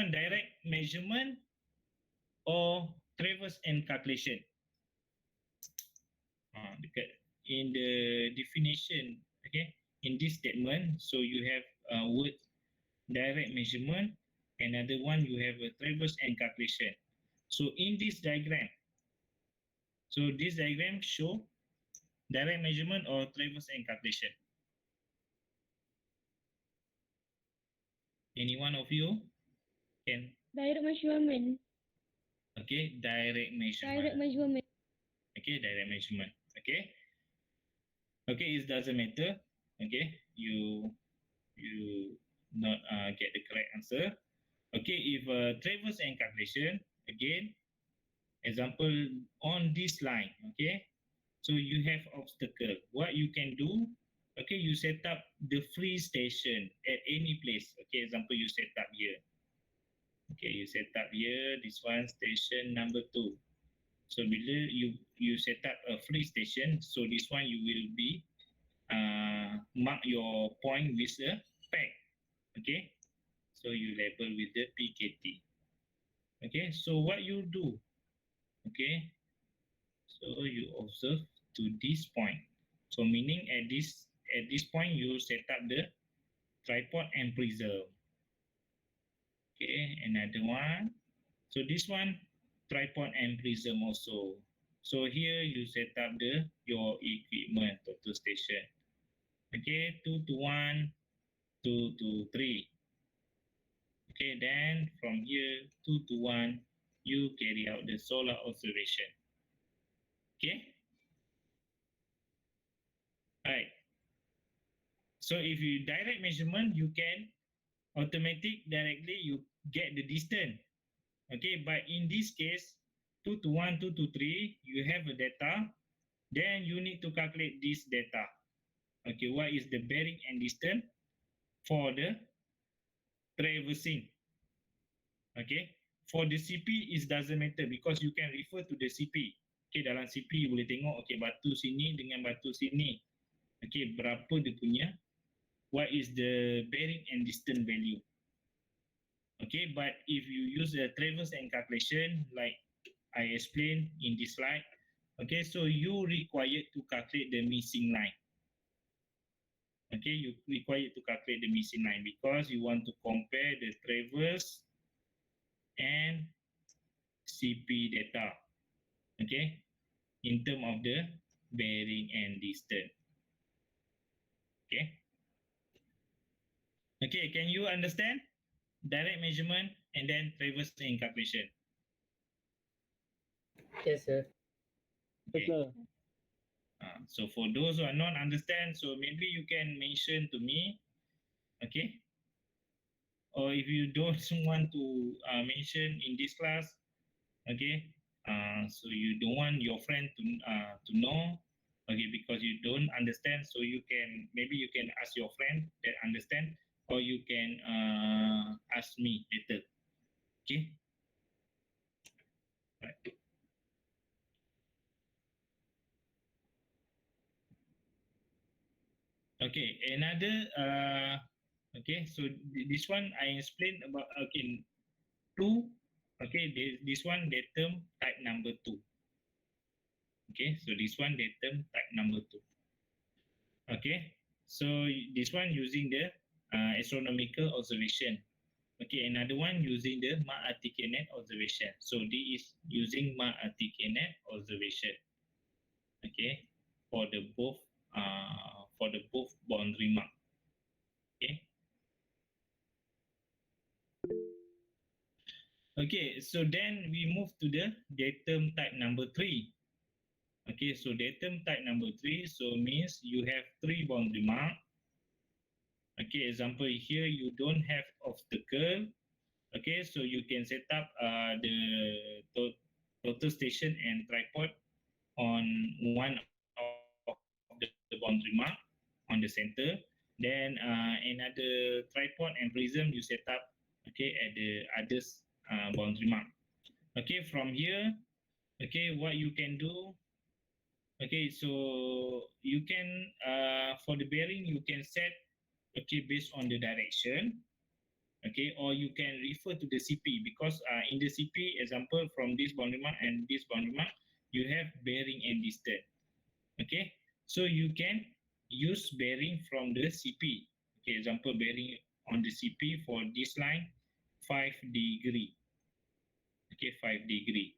Speaker 1: direct measurement or traverse and calculation. In the definition, okay, in this statement, so you have word direct measurement, another one you have a traverse and calculation. So in this diagram, so this diagram show direct measurement or traverse and calculation. Any one of you can?
Speaker 5: Direct measurement.
Speaker 1: Okay, direct measurement.
Speaker 5: Direct measurement.
Speaker 1: Okay, direct measurement. Okay. Okay, it doesn't matter. Okay, you not get the correct answer. Okay, if traverse and calculation, again, example on this line, okay, so you have obstacle. What you can do, okay, you set up the free station at any place. Okay, example, you set up here. Okay, you set up here, this one, station number 2. So bila you set up a free station, so this one you will be mark your point with a peg. Okay, so you label with the PKT. Okay, so what you do, okay, so you observe to this point. So meaning at this point you set up the tripod and prism. Okay, another one. So this one tripod and prism also. So here you set up your equipment total station. Okay, 2 to 1, 2 to 3. Okay, then from here 2 to 1, you carry out the solar observation. Okay. Alright. So if you direct measurement, you can automatic directly you get the distance. Okay, but in this case, 2 to 1, 2 to 3, you have a data. Then you need to calculate this data. Okay, what is the bearing and distance for the traversing? Okay, for the CP it doesn't matter because you can refer to the CP. Okay, dalam CP boleh tengok, okay, batu sini dengan batu sini. Okay, berapa dia punya, what is the bearing and distance value. Okay, but if you use the traverse and calculation like I explained in this slide, okay, so you required to calculate the missing line. Okay, you required to calculate the missing line because you want to compare the traverse and CP data. Okay, in terms of the bearing and distance. Okay. Okay, can you understand direct measurement and then traverse and calculation?
Speaker 4: Yes, sir.
Speaker 1: Okay. So for those who are not understand, so maybe you can mention to me, okay? Or if you don't want to mention in this class, okay? So you don't want your friend to know, okay? Because you don't understand, so you can maybe you can ask your friend that understand, or you can ask me later, okay? Right. Okay, another okay, so this one I explained about, okay, 2, okay, this one datum type number 2. Okay, so this one datum type number 2. Okay, so this one using the astronomical observation. Okay, another one using the Ma'atikenet observation. So this is using Ma'atikenet observation. Okay, for the both boundary mark. Okay. Okay, so then we move to the datum type number 3. Okay, so datum type number 3, so means you have 3 boundary mark. Okay, example here you don't have obstacle. Okay, so you can set up the total station and tripod on one of the boundary mark on the center. Then another tripod and prism you set up, okay, at the others boundary mark. Okay, from here, okay, what you can do, okay, so you can for the bearing you can set, okay, based on the direction, okay, or you can refer to the CP because in the CP example from this boundary mark and this boundary mark you have bearing and distance. Okay, so you can use bearing from the CP. Okay, example bearing on the CP for this line 5 degree. Okay, 5 degree.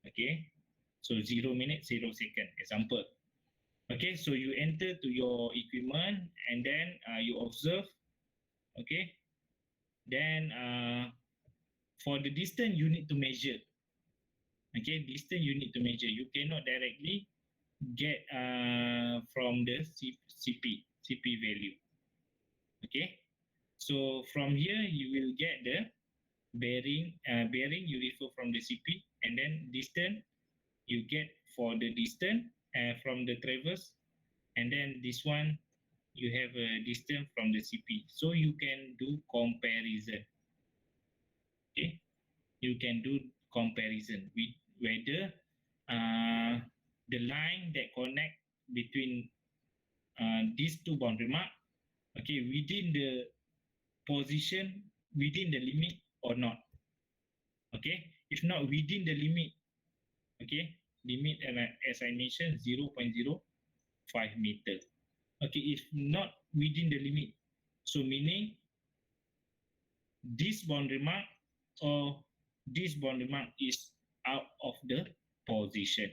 Speaker 1: Okay, so 0 minute 0 second example. Okay, so you enter to your equipment and then you observe. Okay, then for the distance you need to measure. Okay, distance you need to measure. You cannot directly get from the CP value. Okay, so from here you will get the bearing. Bearing you refer from the CP, and then distance you get for the distance from the traverse, and then this one you have a distance from the CP. So you can do comparison. Okay, you can do comparison with whether the line that connect between these two boundary mark, okay, within the position within the limit or not. Okay, if not within the limit, okay, limit as I mentioned 0.05 meter. Okay, if not within the limit, so meaning this boundary mark or this boundary mark is out of the position.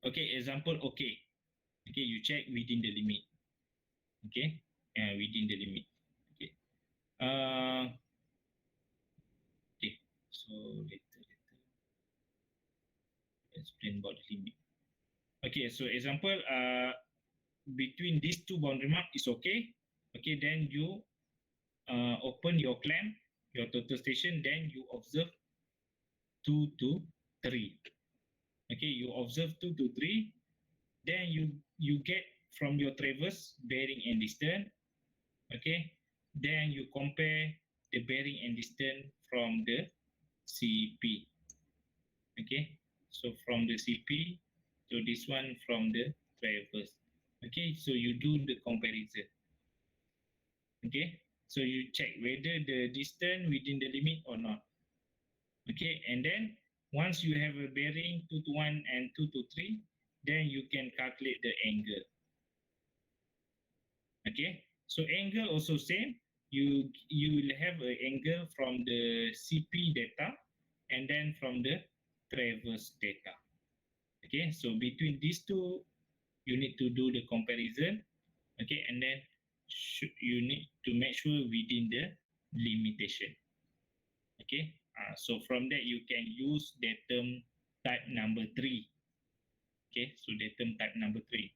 Speaker 1: Okay, example, okay, you check within the limit. Okay, within the limit. Okay, okay, so later explain about the limit. Okay, so example, between these two boundary mark is okay. Okay, then you open your clamp, your total station, then you observe 2 to 3. Okay, you observe 2 to 3, then you get from your traverse bearing and distance. Okay, then you compare the bearing and distance from the CP. Okay, so from the CP to this one from the traverse. Okay, so you do the comparison. Okay, so you check whether the distance within the limit or not. Okay, and then once you have a bearing 2 to 1 and 2 to 3, then you can calculate the angle. Okay, so angle also same. You will have an angle from the CP data and then from the traverse data. Okay, so between these two, you need to do the comparison. Okay, and then you need to make sure within the limitation. Okay, so from that you can use datum type number 3. Okay, so datum type number 3.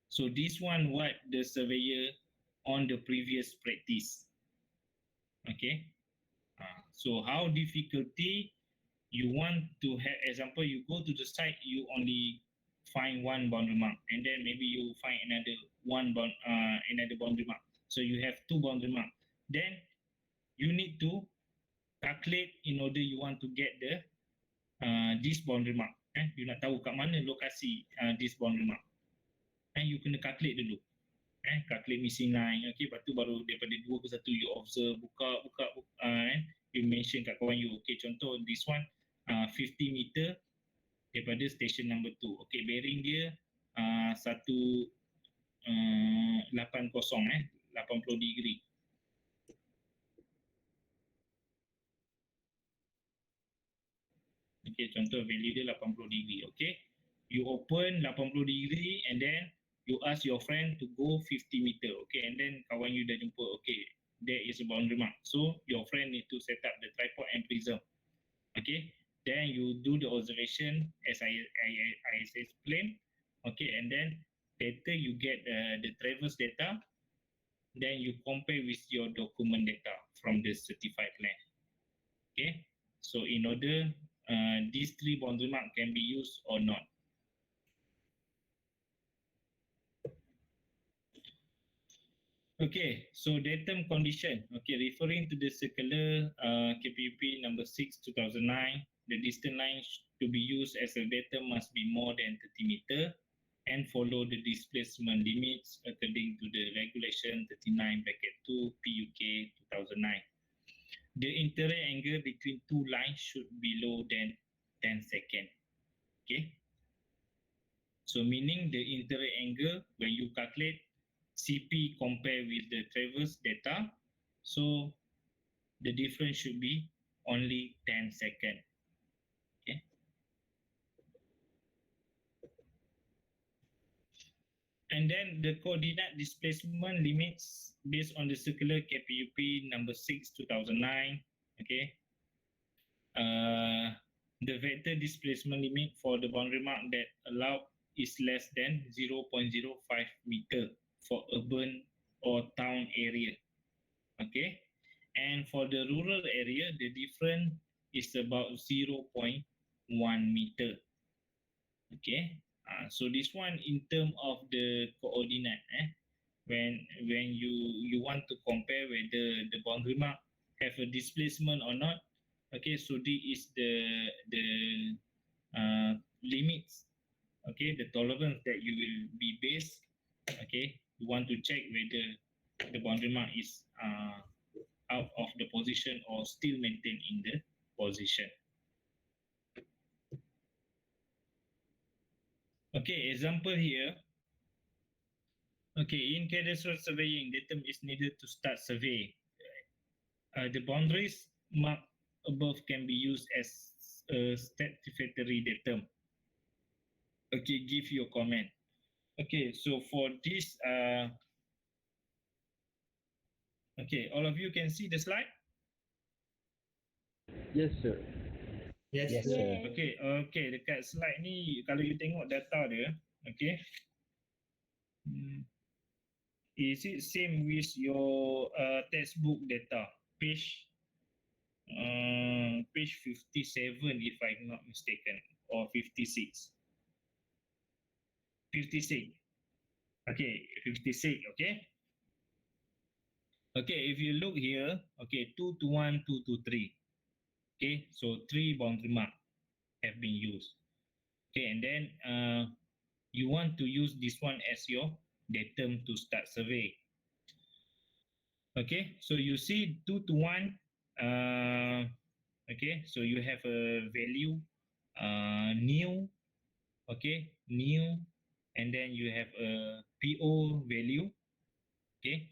Speaker 1: So this one what the surveyor on the previous practice. Okay, so how difficulty you want to have, example you go to the site, you only find one boundary mark, and then maybe you find another another boundary mark, so you have two boundary mark, then you need to calculate in order you want to get the this boundary mark. You nak tahu kat mana lokasi this boundary mark, you kena calculate dulu. Calculate missing line. Okay, lepas tu baru daripada 2 ke 1 you observe, buka, you mention kat kawan you. Okay, contoh this one 50 meter daripada station number 2. Okay, bearing dia 180 80 degree. Okay, contoh value dia 80 degree. Okay, you open 80 degree and then you ask your friend to go 50 meter. Okay, and then kawan you dah jumpa. Okay, there is a boundary mark. So your friend need to set up the tripod and prism. Okay, then you do the observation as I explained. Okay, and then later you get the traverse data. Then you compare with your document data from the certified land. Okay, so in order these three boundary mark can be used or not. Okay, so datum condition. Okay, referring to the circular KPUP number 6 2009, the distance line to be used as a datum must be more than 30 meter and follow the displacement limits according to the regulation 39(2) PUK 2009. The interior angle between two lines should be lower than 10 seconds. Okay, so meaning the interior angle when you calculate CP compare with the traverse data, so the difference should be only 10 seconds. Okay. And then the coordinate displacement limits based on the circular KPUP number 6 2009. Okay. The vector displacement limit for the boundary mark that allowed is less than 0.05 meter for urban or town area. Okay, and for the rural area, the difference is about 0.1 meter. Okay, so this one in terms of the coordinate, when you want to compare whether the boundary mark have a displacement or not. Okay, so this is the limits. Okay, the tolerance that you will be based. Okay, you want to check whether the boundary mark is out of the position or still maintained in the position. Okay, example here. Okay, in cadastral surveying, datum is needed to start survey. The boundaries marked above can be used as a statutory datum. Okay, give your comment. Okay, so for this, okay, all of you can see the slide?
Speaker 2: Yes, sir.
Speaker 3: Yes,
Speaker 4: Yes,
Speaker 3: sir.
Speaker 1: Okay, dekat slide ni kalau you tengok data dia, okay. Is it same with your textbook data? Page 57 if I'm not mistaken, or 56. 56. Okay, 56, okay. Okay, if you look here, okay, 2 to 1, 2 to 3. Okay, so 3 boundary mark have been used. Okay, and then you want to use this one as your datum to start survey. Okay, so you see 2 to 1. Okay, so you have a value new. Okay, new, and then you have a PO value. Okay,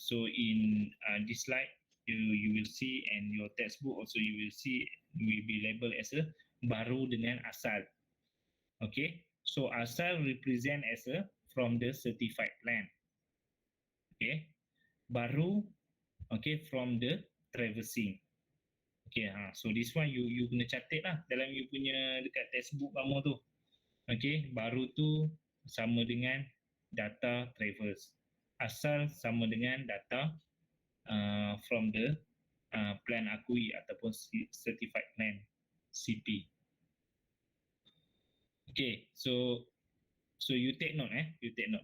Speaker 1: so in this slide you will see, and your textbook also you will see will be labeled as a baru dengan asal. Okay, so asal represent as a from the certified plan. Okay, baru, okay, from the traversing. Okay, so this one you kena catat lah dalam you punya dekat textbook kamu tu. Okay, baru tu sama dengan data traverse. Asal sama dengan data from the plan akui ataupun certified plan CP. Okay, so you take note, you take note.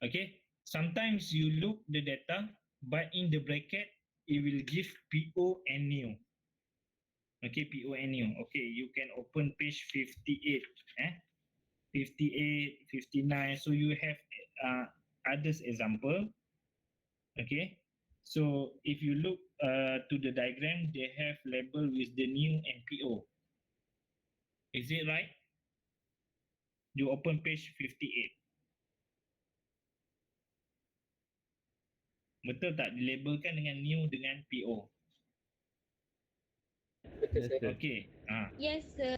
Speaker 1: Okay, sometimes you look the data, but in the bracket it will give PO and new. Okay, PO and new. Okay, you can open page 58, 58, 59. So you have others example. Okay, so if you look to the diagram, they have label with the new and PO. Is it right? You open page 58. Betul tak dilabelkan dengan new dengan PO?
Speaker 4: betul
Speaker 2: Yes,
Speaker 4: sir.
Speaker 2: sir.
Speaker 1: Okay.
Speaker 5: Yes, sir.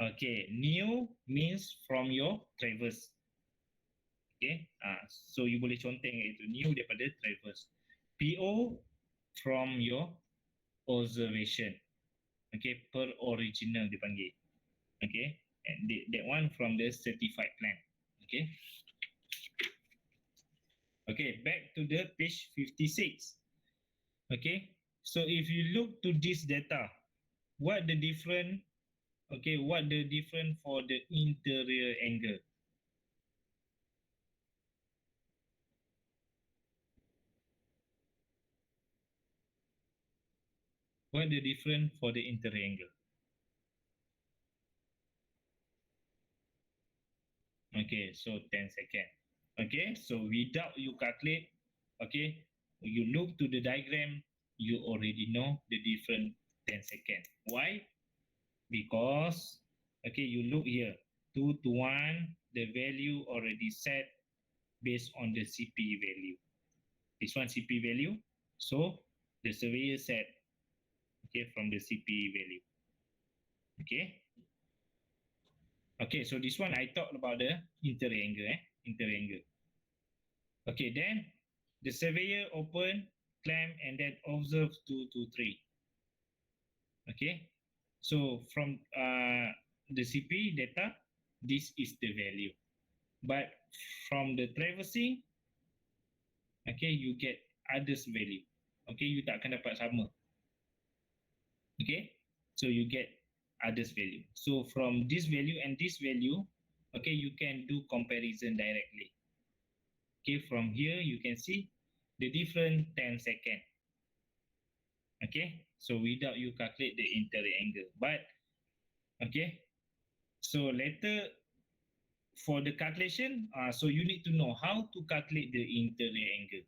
Speaker 1: Okay, new means from your traverse. Okay, so you boleh conteng itu new daripada traverse. PO from your observation. Okay, per original dipanggil. Okay, and that one from the certified plan. Okay. Okay, back to the page 56. Okay, so if you look to this data, what the different, okay, what the different for the interior angle? What the different for the interior angle? Okay, so 10 seconds. Okay, so without you calculate, okay, you look to the diagram, you already know the different 10 seconds. Why? Because, okay, you look here, 2 to 1, the value already set based on the CP value. This one CP value, so the surveyor set, okay, from the CP value. Okay. Okay, so this one I talked about the interior angle, interior angle. Okay, then the surveyor open, clamp, and then observe 2 to 3. Okay, so from the CP data, this is the value. But from the traversing, okay, you get others value. Okay, you tak akan dapat sama. Okay, so you get others value. So from this value and this value, okay, you can do comparison directly. Okay, from here you can see the different 10 seconds. Okay, so without you calculate the interior angle, but okay, so later for the calculation, so you need to know how to calculate the interior angle.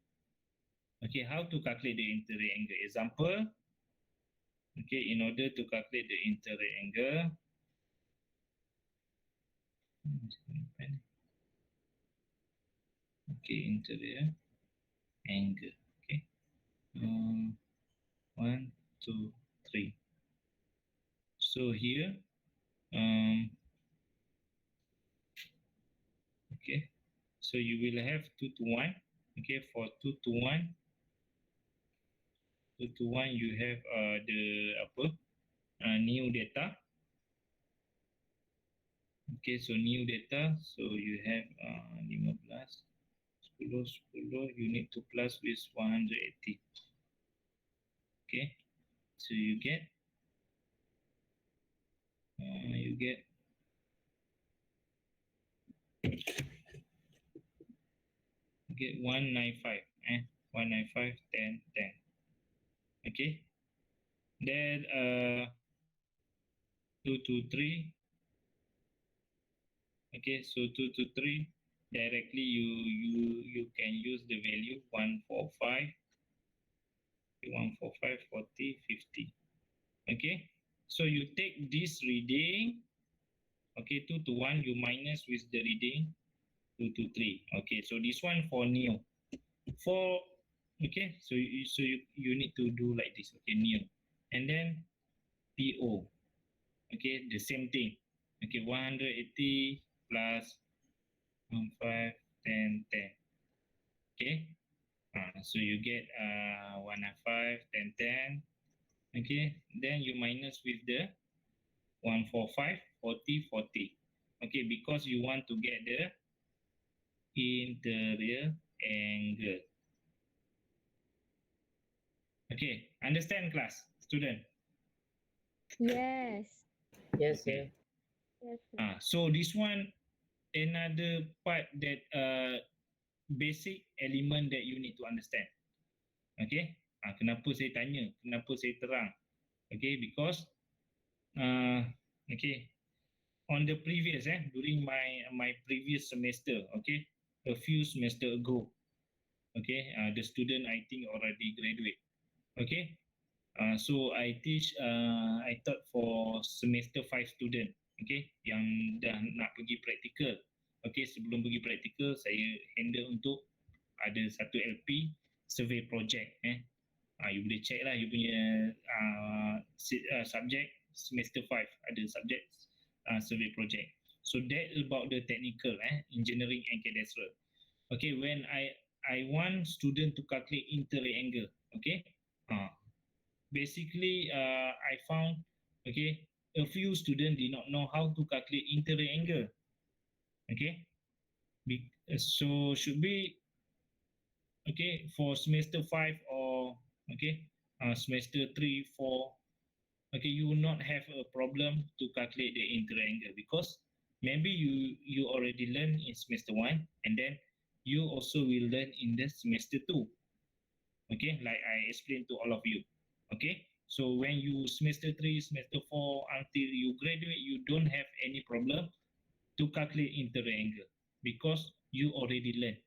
Speaker 1: Okay, how to calculate the interior angle? Example, okay, in order to calculate the interior angle, okay, interior angle. Okay, 1, 2, 3. So here, okay, so you will have 2 to 1. Okay, for 2 to 1, 2 to 1, you have the apa new data. Okay, so new data, so you have 15, 10, 10, you need to plus with 180. Okay, so you get 195, 195, 10, 10. Okay, then 2 to 3. Okay, so 2 to 3, directly you can use the value 145, 145, 40, 50. Okay, so you take this reading, okay, 2 to 1, you minus with the reading 2 to 3. Okay, so this one for new. For, okay, so you need to do like this, okay, new. And then PO, okay, the same thing. Okay, 180 plus 5, 10, 10. Okay, so you get 105, 10, 10. Okay, then you minus with the 145, 40, 40. Okay, because you want to get the interior angle. Okay, understand class, student?
Speaker 5: Yes.
Speaker 4: Yes,
Speaker 1: Okay.
Speaker 4: sir.
Speaker 5: Yes. Sir.
Speaker 1: So this one, another part that basic element that you need to understand. Okay, kenapa saya tanya, kenapa saya terang? Okay, because okay, on the previous during my previous semester, okay, a few semester ago, okay, the student I think already graduate. Okay, so I teach I taught for semester 5 student, okay, yang dah nak pergi practical. Okay, sebelum pergi practical saya handle untuk ada satu LP survey project. You boleh check lah you punya subject semester 5 ada subject survey project. So that about the technical engineering and cadastral. Okay, when I want student to calculate interior angle. Okay. Basically, I found, okay, a few students did not know how to calculate interior angle. Okay. So should be, okay, for semester 5 or, okay, semester 3, 4, okay, you will not have a problem to calculate the interior angle, because maybe you already learned in semester 1, and then you also will learn in the semester 2. Okay, like I explained to all of you. Okay, so when you semester 3, semester 4, until you graduate, you don't have any problem to calculate interior angle, because you already learned.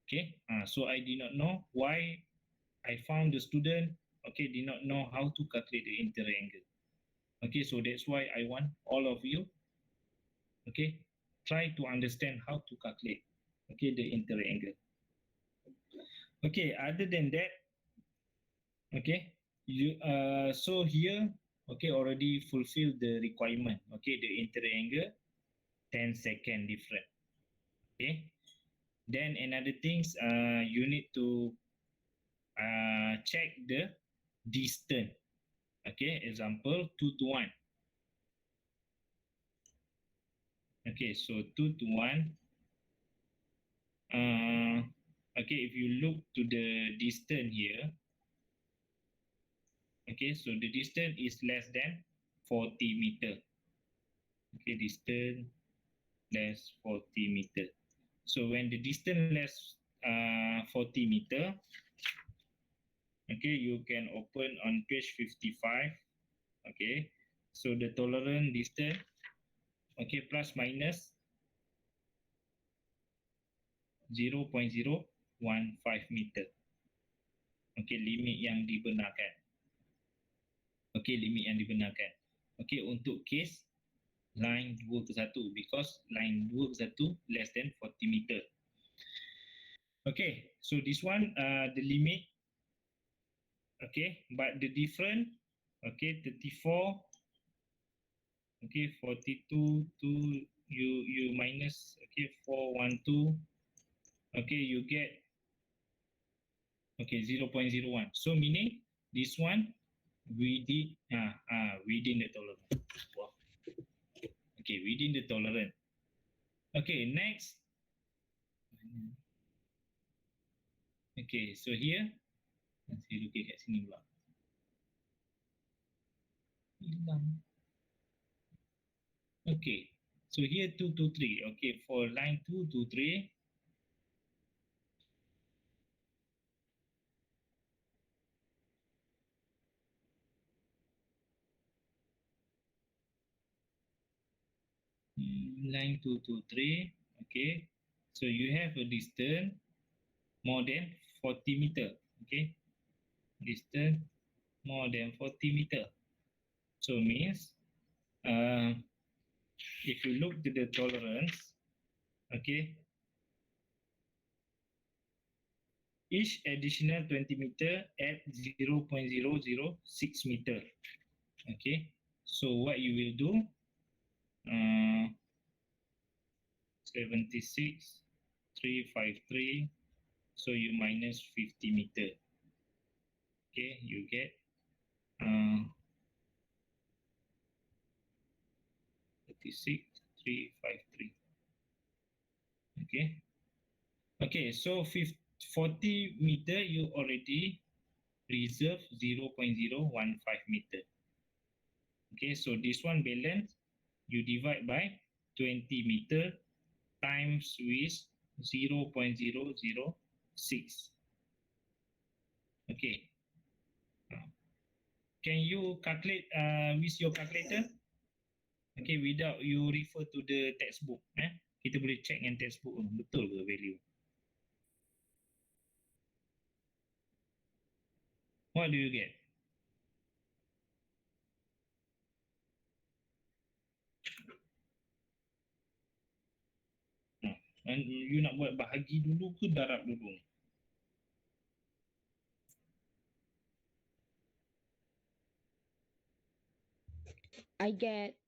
Speaker 1: Okay, so I did not know why I found the student, okay, did not know how to calculate the interior angle. Okay, so that's why I want all of you, okay, try to understand how to calculate, okay, the interior angle. Okay, other than that, okay, you so here, okay, already fulfill the requirement, okay, the interior angle 10-second different. Okay, then another things, you need to check the distance. Okay, example 2 to 1. Okay, so 2 to 1. Okay, if you look to the distance here, okay, so the distance is less than 40 meter. Okay, distance less 40 meter. So when the distance less 40 meter, okay, you can open on page 55. Okay, so the tolerant distance, okay, plus minus 0.015 meter. Okay, limit yang dibenarkan. Okay, limit yang dibenarkan. Okay, untuk case line 2/1, because line 2/1 less than 40 meter. Okay, so this one, the limit, okay, but the difference, okay, 34, okay, 42 to you minus, okay, 412, okay, you get, okay, 0.01. So meaning this one within the tolerance. Wow. Okay, within the tolerance. Okay, next. Okay, so here, saya lukis kat sini pula. Hilang. Okay, so here 2 to 3. Okay, for line 2 to 3, line 2 to 3, okay, so you have a distance more than 40 meter. Okay, distance more than 40 meter. So means if you look to the tolerance, okay, each additional 20 meter at 0.006 meter. Okay, so what you will do, 76,353, so you minus 50 meter. Okay, you get 36,353. Okay, okay, so 40 meter you already reserve 0.015 meter. Okay, so this one balance, you divide by 20 meter times with 0.006. Okay, can you calculate with your calculator? Okay, without you refer to the textbook. Kita boleh check dengan textbook betul ke value. What do you get? And you nak buat bahagi dulu ke darab dulu?
Speaker 5: I get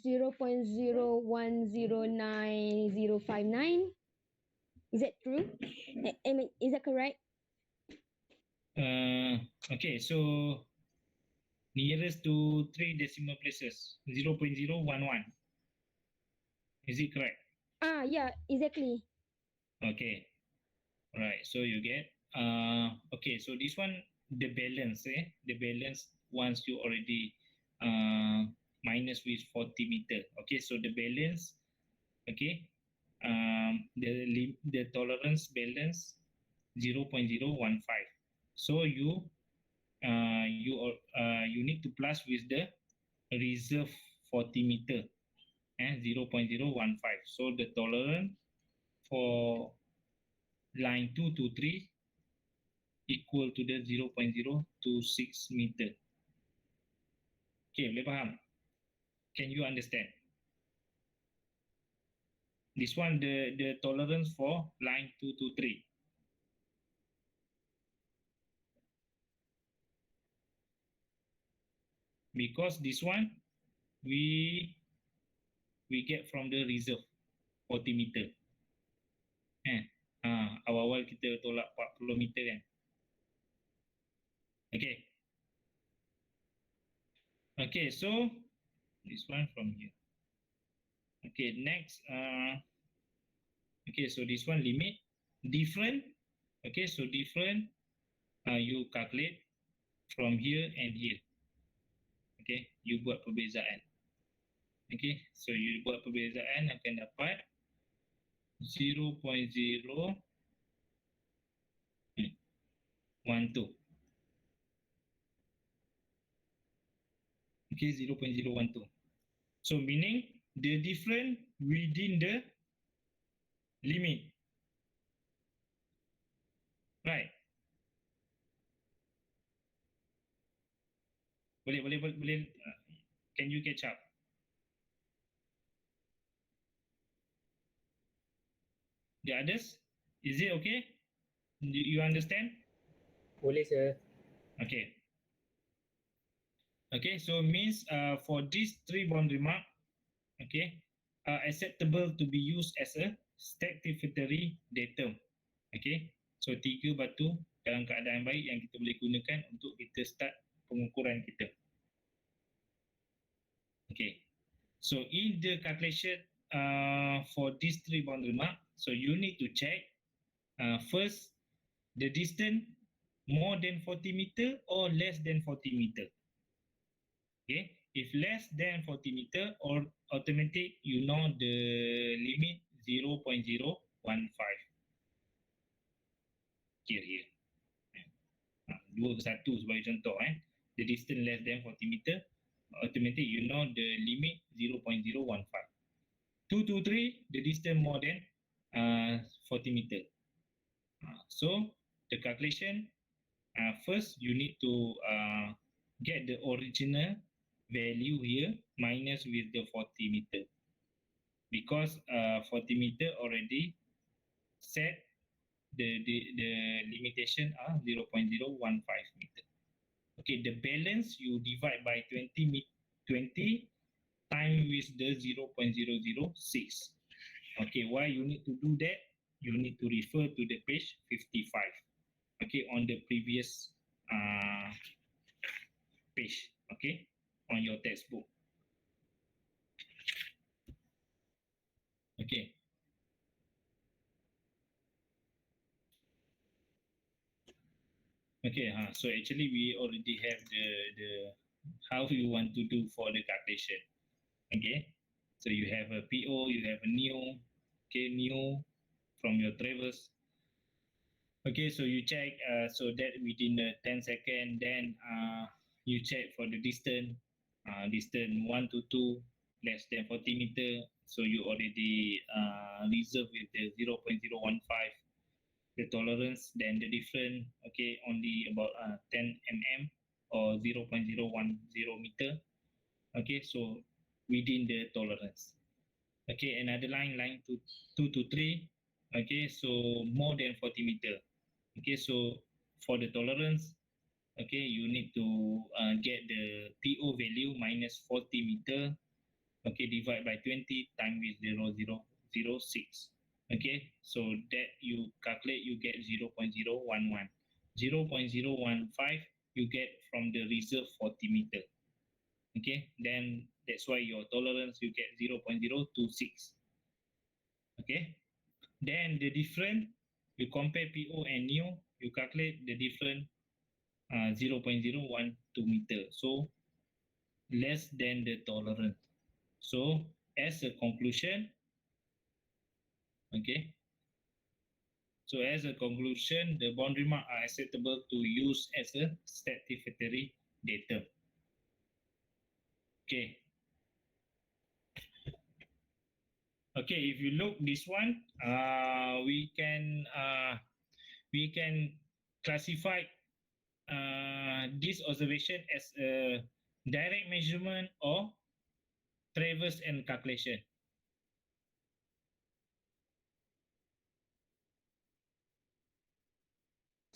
Speaker 5: 0.0109059. Is that true? I mean, is that correct?
Speaker 1: Okay, so nearest to 3 decimal places, 0.011. Is it correct?
Speaker 5: Yeah, exactly.
Speaker 1: Okay, right. So you get okay. So this one, the balance, the balance once you already minus with 40 meter. Okay, so the balance, okay, the tolerance balance 0.015. So you need to plus with the reserve 40 meter, 0.015. So the tolerance for line 2 to 3 equal to the 0.026 meter. Okay, boleh faham? Can you understand? This one, the tolerance for line 2 to 3. Because this one, we get from the reserve 40 meter. Awal-awal kita tolak 40 meter kan. Okay. Okay, so this one from here. Okay, next. Okay, so this one limit different. Okay, so different. You calculate from here and here. Okay, you buat perbezaan. Okay, so you buat perbezaan akan dapat 0.012. Okay, 0.012. So meaning the difference within the limit. Right. Boleh. Can you catch up? The others, is it okay? You understand?
Speaker 4: Boleh, sir.
Speaker 1: Okay. Okay, so means for these three boundary mark, okay, acceptable to be used as a stratificatory datum. Okay, so 3 batu dalam keadaan baik yang kita boleh gunakan untuk kita start pengukuran kita. Okay, so in the calculation for these three boundary mark, so you need to check first the distance more than 40 meter or less than 40 meter. Okay, if less than 40 meter or automatic, you know the limit 0.015 here. 2 ke 1 sebagai contoh, the distance less than 40 meter, automatic you know the limit 0.015. 2 to 3, the distance more than 40 meter. So the calculation, first you need to get the original value here minus with the 40 meter, because 40 meter already set the limitation are 0.015 meter. Okay, the balance you divide by 20 time with the 0.006. Okay, why you need to do that? You need to refer to the page 55. Okay, on the previous page. Okay, on your textbook. Okay. Okay, so actually we already have the how you want to do for the calculation. Okay, so you have a PO, you have a new, okay, new from your traverse. Okay, so you check so that within the 10 second, then you check for the distance, distance 1 to 2 less than 40 meter. So you already reserve with the 0.015 the tolerance, then the difference, okay, only about 10 mm or 0.010 meter. Okay, so within the tolerance. Okay, another line 2 to 3. Okay, so more than 40 meter. Okay, so for the tolerance, okay, you need to get the PO value minus 40 meter. Okay, divide by 20 times with 0.006. Okay, so that you calculate, you get 0.011. 0.015 you get from the reserve 40 meter. Okay, then that's why your tolerance you get 0.026. Okay, then the difference, you compare PO and NEO, you calculate the difference 0.012 meter. So less than the tolerance. So as a conclusion, okay, so as a conclusion, the boundary mark are acceptable to use as a stratificatory datum. Okay. Okay, if you look this one, we can classify this observation as a direct measurement or traverse and calculation.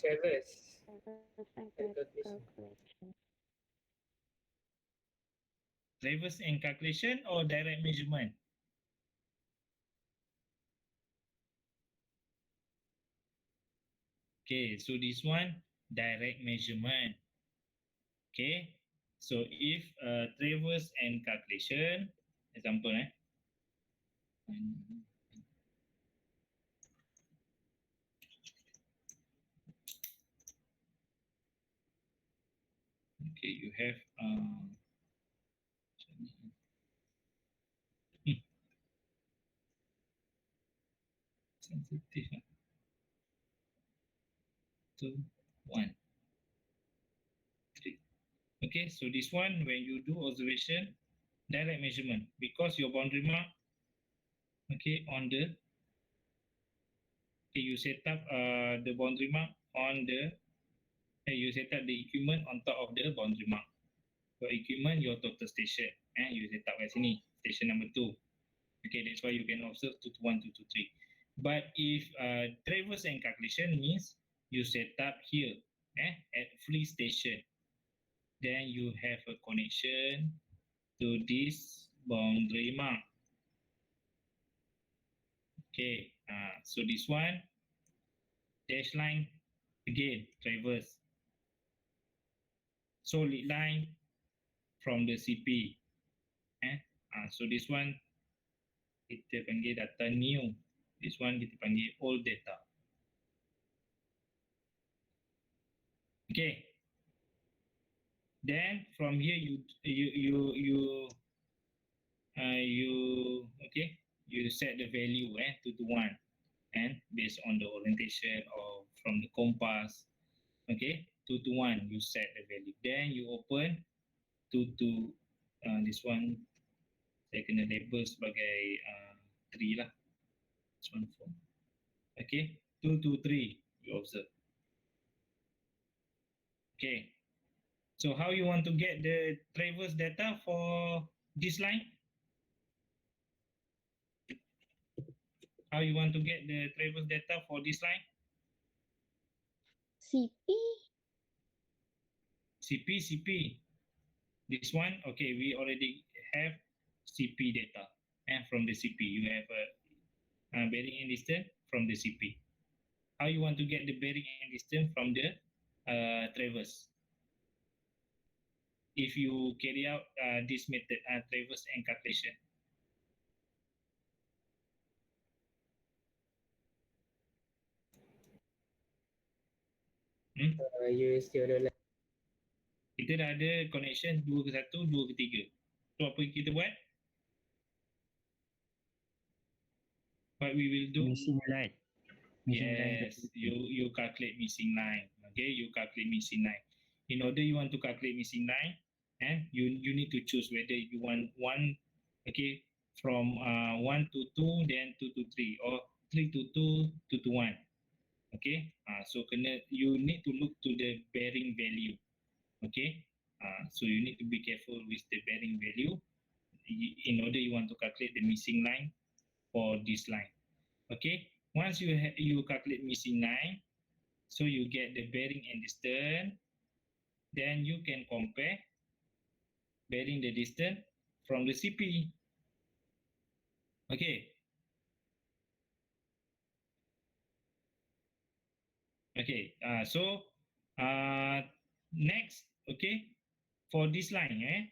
Speaker 4: Traverse.
Speaker 1: Traverse and calculation or direct measurement? Okay, so this one, direct measurement. Okay, so if traverse and calculation, example, okay, you have sensitive. 2, 1, 3. Okay, so this one, when you do observation, direct measurement, because your boundary mark, okay, on the, okay, you set up the boundary mark on the, you set up the equipment on top of the boundary mark. Your equipment, your total station, you set up kat sini, station number 2. Okay, that's why you can observe 2 to 1, 2 to 3. But if traverse and calculation means you set up here at free station, then you have a connection to this boundary mark. Okay, so this one, dash line, again, traverse. Solid line from the CP. So this one, kita panggil data new. This one kita panggil old data. Okay. Then from here you okay, you set the value 2 to 1 and based on the orientation or from the compass, okay, 2 to 1 you set the value, then you open 2 to this one saya kena label sebagai 3 lah, this one 4, okay, 2 to 3 you observe. Okay, so how you want to get the traverse data for this line? How you want to get the traverse data for this line? CP. This one, okay, we already have CP data. And from the CP, you have a bearing and distance from the CP. How you want to get the bearing and distance from the traverse? If you carry out this method, traverse and calculation.
Speaker 4: You still don't like.
Speaker 1: Kita dah ada connection 2 ke 1, 2 ke 3. So apa kita buat? What we will do?
Speaker 3: Missing line.
Speaker 1: Yes, you calculate missing line. Okay, you calculate missing line. In order you want to calculate missing line, and you need to choose whether you want 1, okay, from 1 to 2, then 2 to 3, or 3 to 2, 2 to 1. Okay, so you need to look to the bearing value. Okay, so you need to be careful with the bearing value in order you want to calculate the missing line for this line. Okay, once you calculate missing line, so you get the bearing and distance, then you can compare bearing the distance from the CP. Okay, Okay, so next, okay, for this line,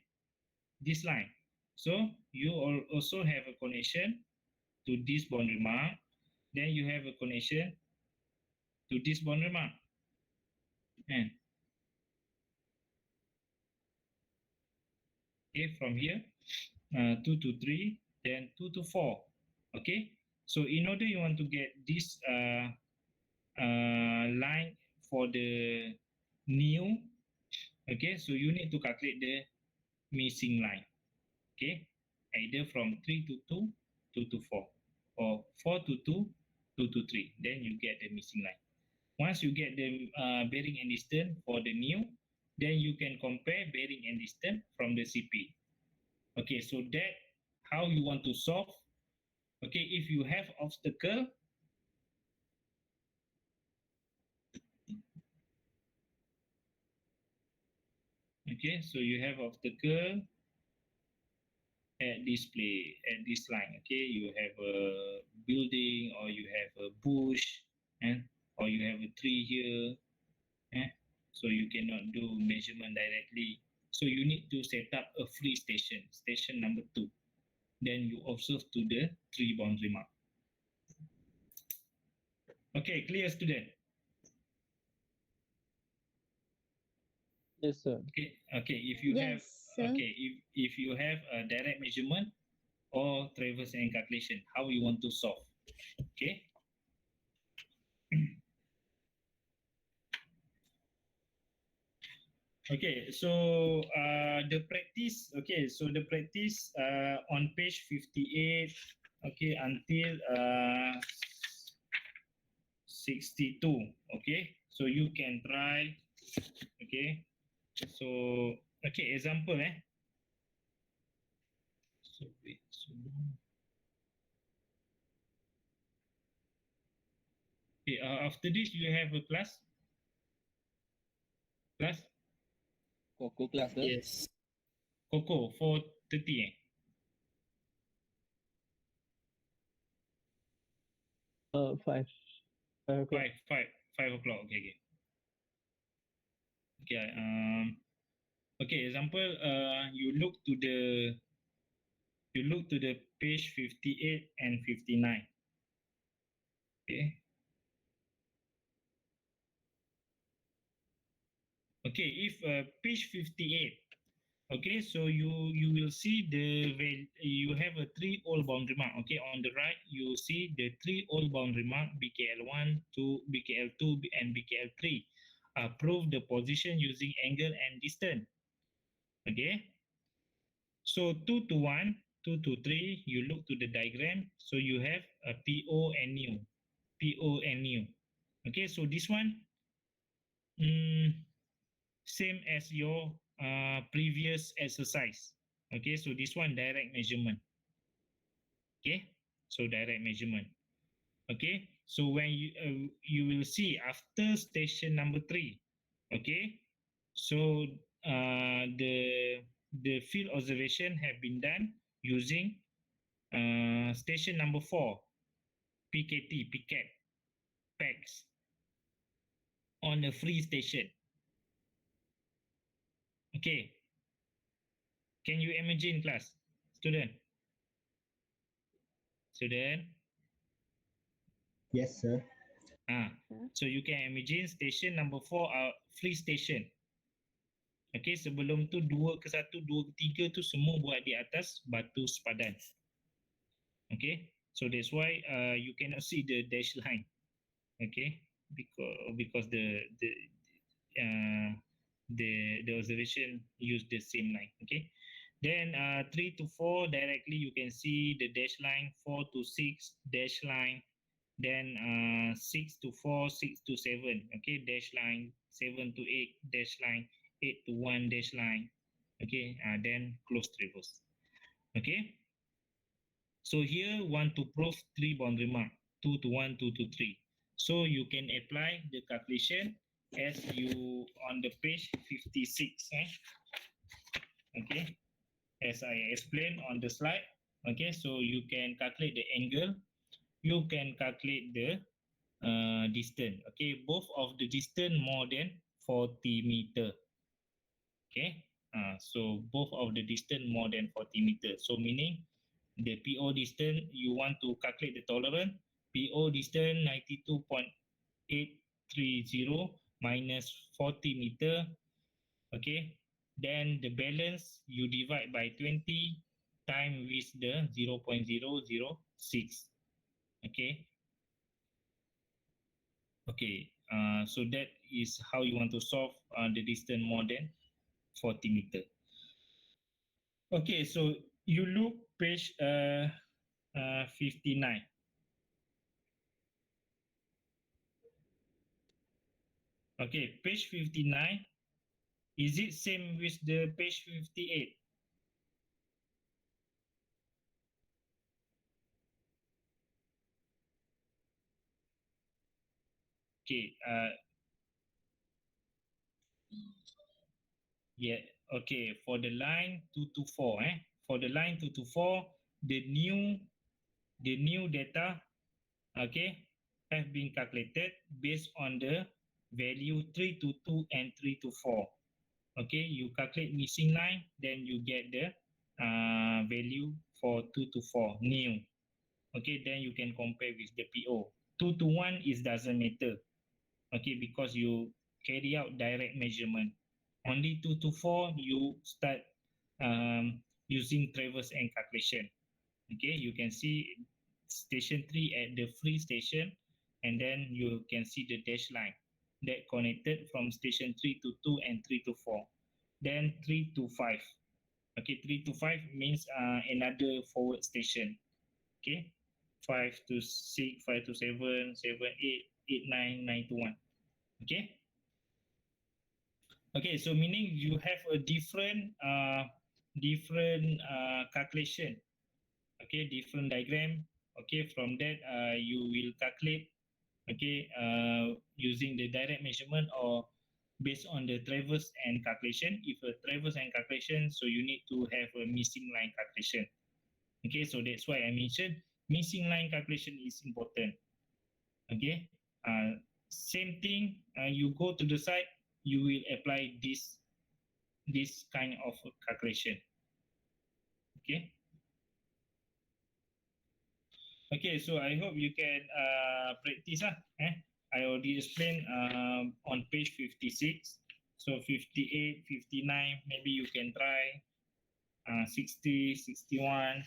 Speaker 1: this line. So you also have a connection to this boundary mark. Then you have a connection to this boundary mark. And okay, from here, 2 to 3, then 2 to 4. Okay, so in order you want to get this line for the new, okay, so you need to calculate the missing line. Okay, either from 3 to 2, 2 to 4, or 4 to 2, 2 to 3. Then you get the missing line. Once you get the bearing and distance for the new, then you can compare bearing and distance from the CP. Okay, so that how you want to solve. Okay, if you have obstacle, okay, so you have obstacle at this place, at this line. Okay, you have a building, or you have a bush, and or you have a tree here, so you cannot do measurement directly. So you need to set up a free station, station number 2. Then you observe to the 3 boundary mark. Okay, clear, student?
Speaker 2: Yes, sir.
Speaker 1: Okay, okay. If you have,
Speaker 5: Yes, sir.
Speaker 1: okay, if you have a direct measurement or traverse and calculation, how you want to solve? Okay. Okay, so the practice, okay, so the practice on page 58, okay, until 62, okay, so you can try, okay, so, okay, example, so wait, so, okay, after this, you have a class,
Speaker 2: Coco class, sir.
Speaker 4: Yes.
Speaker 1: Coco, 4:30,
Speaker 2: 5. 5 o'clock.
Speaker 1: 5 o'clock, okay, okay, okay, example, you look to the page 58 and 59. Okay. Okay, if page 58, okay, so you will see you have a 3 old boundary mark. Okay, on the right you see the 3 old boundary mark, BKL1, 2, BKL2, and BKL3. Prove the position using angle and distance. Okay, so 2 to 1, 2 to 3, you look to the diagram. So you have a PO and new, PO and new. Okay, so this one, same as your previous exercise. Okay, so this one direct measurement. Okay, so direct measurement. Okay, so when you will see after station number 3. Okay, so the field observation have been done using station number 4, PKT, PCAT, PAX, on a free station. Okay, can you imagine, class, student? Student?
Speaker 3: Yes, sir.
Speaker 1: So you can imagine station number 4 free station. Okay, sebelum tu 2 ke 1, 2 ke 3 tu semua buat di atas batu sepadan. Okay, so that's why you cannot see the dash line. Okay, because the observation use the same line. Okay, then 3 to 4 directly you can see the dash line, 4 to 6 dash line, then 6 to 4, 6 to 7, okay, dash line, 7 to 8 dash line, 8 to 1 dash line, okay, then close traverse. Okay, so here want to prove 3 boundary mark, 2 to 1, 2 to 3. So you can apply the calculation as you on the page 56. Okay, as I explained on the slide. Okay, so you can calculate the angle, you can calculate the distance. Okay, both of the distance more than 40 meter. Okay, so both of the distance more than 40 meter. So meaning the PO distance you want to calculate the tolerance. PO distance 92.830 minus 40 meter. Okay, then the balance you divide by 20 time with the 0.006. Okay. Okay, so that is how you want to solve the distance more than 40 meter. Okay, so you look page 59. Okay, page 59. Is it same with the page 58? Okay, yeah, okay, for the line 224, for the line 224, the new data, okay, have been calculated based on the value 322 and 324. Okay, you calculate missing line, then you get the value for 224 new. Okay, then you can compare with the PO. 221 is doesn't matter. Okay, because you carry out direct measurement. Only 224 you start using traverse and calculation. Okay, you can see station 3 at the free station, and then you can see the dash line that connected from station 3 to 2 and 3 to 4. Then 3 to 5. Okay, 3 to 5 means another forward station. Okay, 5 to 6, 5 to 7, 7, 8, 8, 9, 9 to 1. Okay. Okay, so meaning you have a different calculation. Okay, different diagram. Okay, from that you will calculate. Okay, using the direct measurement or based on the traverse and calculation. If a traverse and calculation, so you need to have a missing line calculation. Okay, so that's why I mentioned missing line calculation is important. Okay, same thing. You go to the site, you will apply this kind of calculation. Okay. Okay, so I hope you can practice. I already explained on page 56. So 58, 59, maybe you can try 60, 61,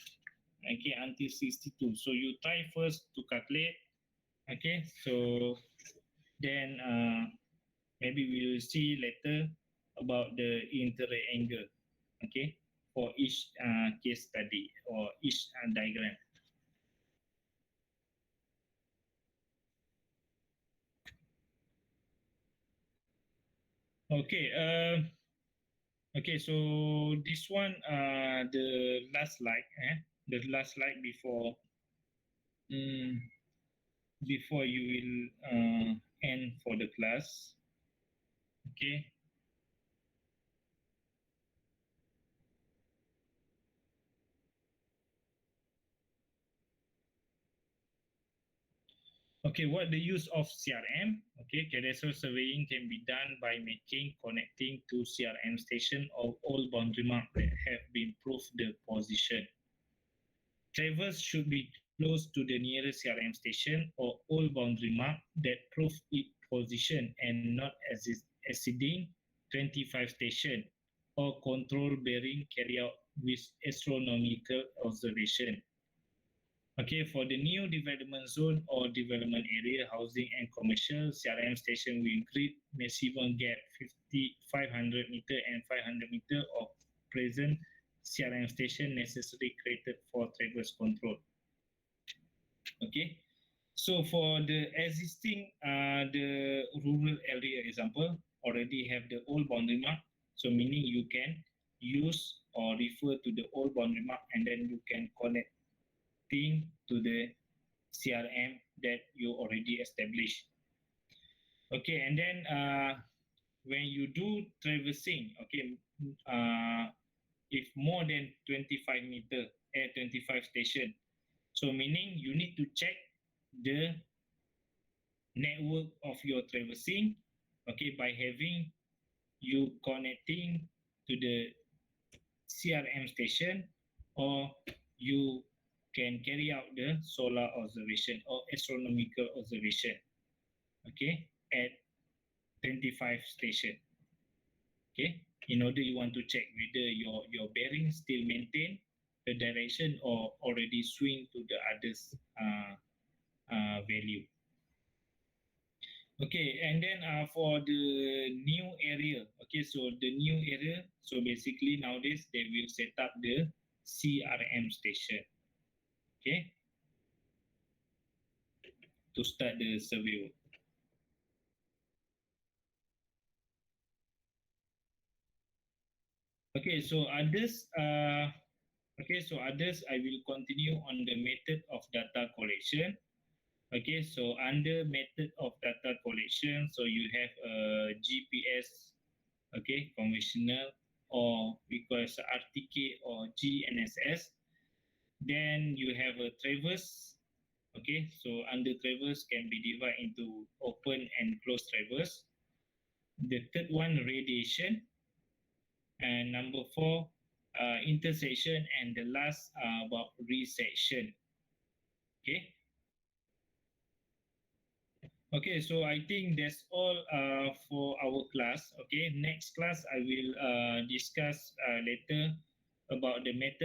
Speaker 1: okay, until 62. So you try first to calculate. Okay, so then maybe we will see later about the interest angle. Okay, for each case study or each diagram. Okay, okay, so this one, the last slide, the last slide before before you will end for the class. Okay. Okay, what the use of CRM? Okay, cadastral surveying can be done by making connecting to CRM station of all boundary mark that have been proved the position. Traverse should be close to the nearest CRM station or all boundary mark that prove its position and not exceeding 25 station or control bearing carried out with astronomical observation. Okay, for the new development zone or development area, housing and commercial, CRM station will increase maximum gap 500 meter and 500 meter of present CRM station necessary created for traverse control. Okay, so for the existing the rural area example already have the old boundary mark, so meaning you can use or refer to the old boundary mark and then you can connect to the CRM that you already established. Okay, and then when you do traversing, okay, if more than 25 meter at 25 station, so meaning you need to check the network of your traversing, okay, by having you connecting to the CRM station, or you can carry out the solar observation or astronomical observation, okay, at 25 station, okay, in order you want to check whether your bearing still maintain the direction or already swing to the others value. Okay, and then for the new area, okay, so the new area, so basically nowadays they will set up the CRM station, okay, to start the survey work. Okay, so others, I will continue on the method of data collection. Okay, so under method of data collection, so you have GPS, okay, conventional, or we call it RTK or GNSS. Then you have a traverse. Okay, so under traverse can be divided into open and closed traverse. The third one, radiation. And number four, intersection. And the last about resection. Okay. Okay, so I think that's all for our class. Okay, next class I will discuss later about the method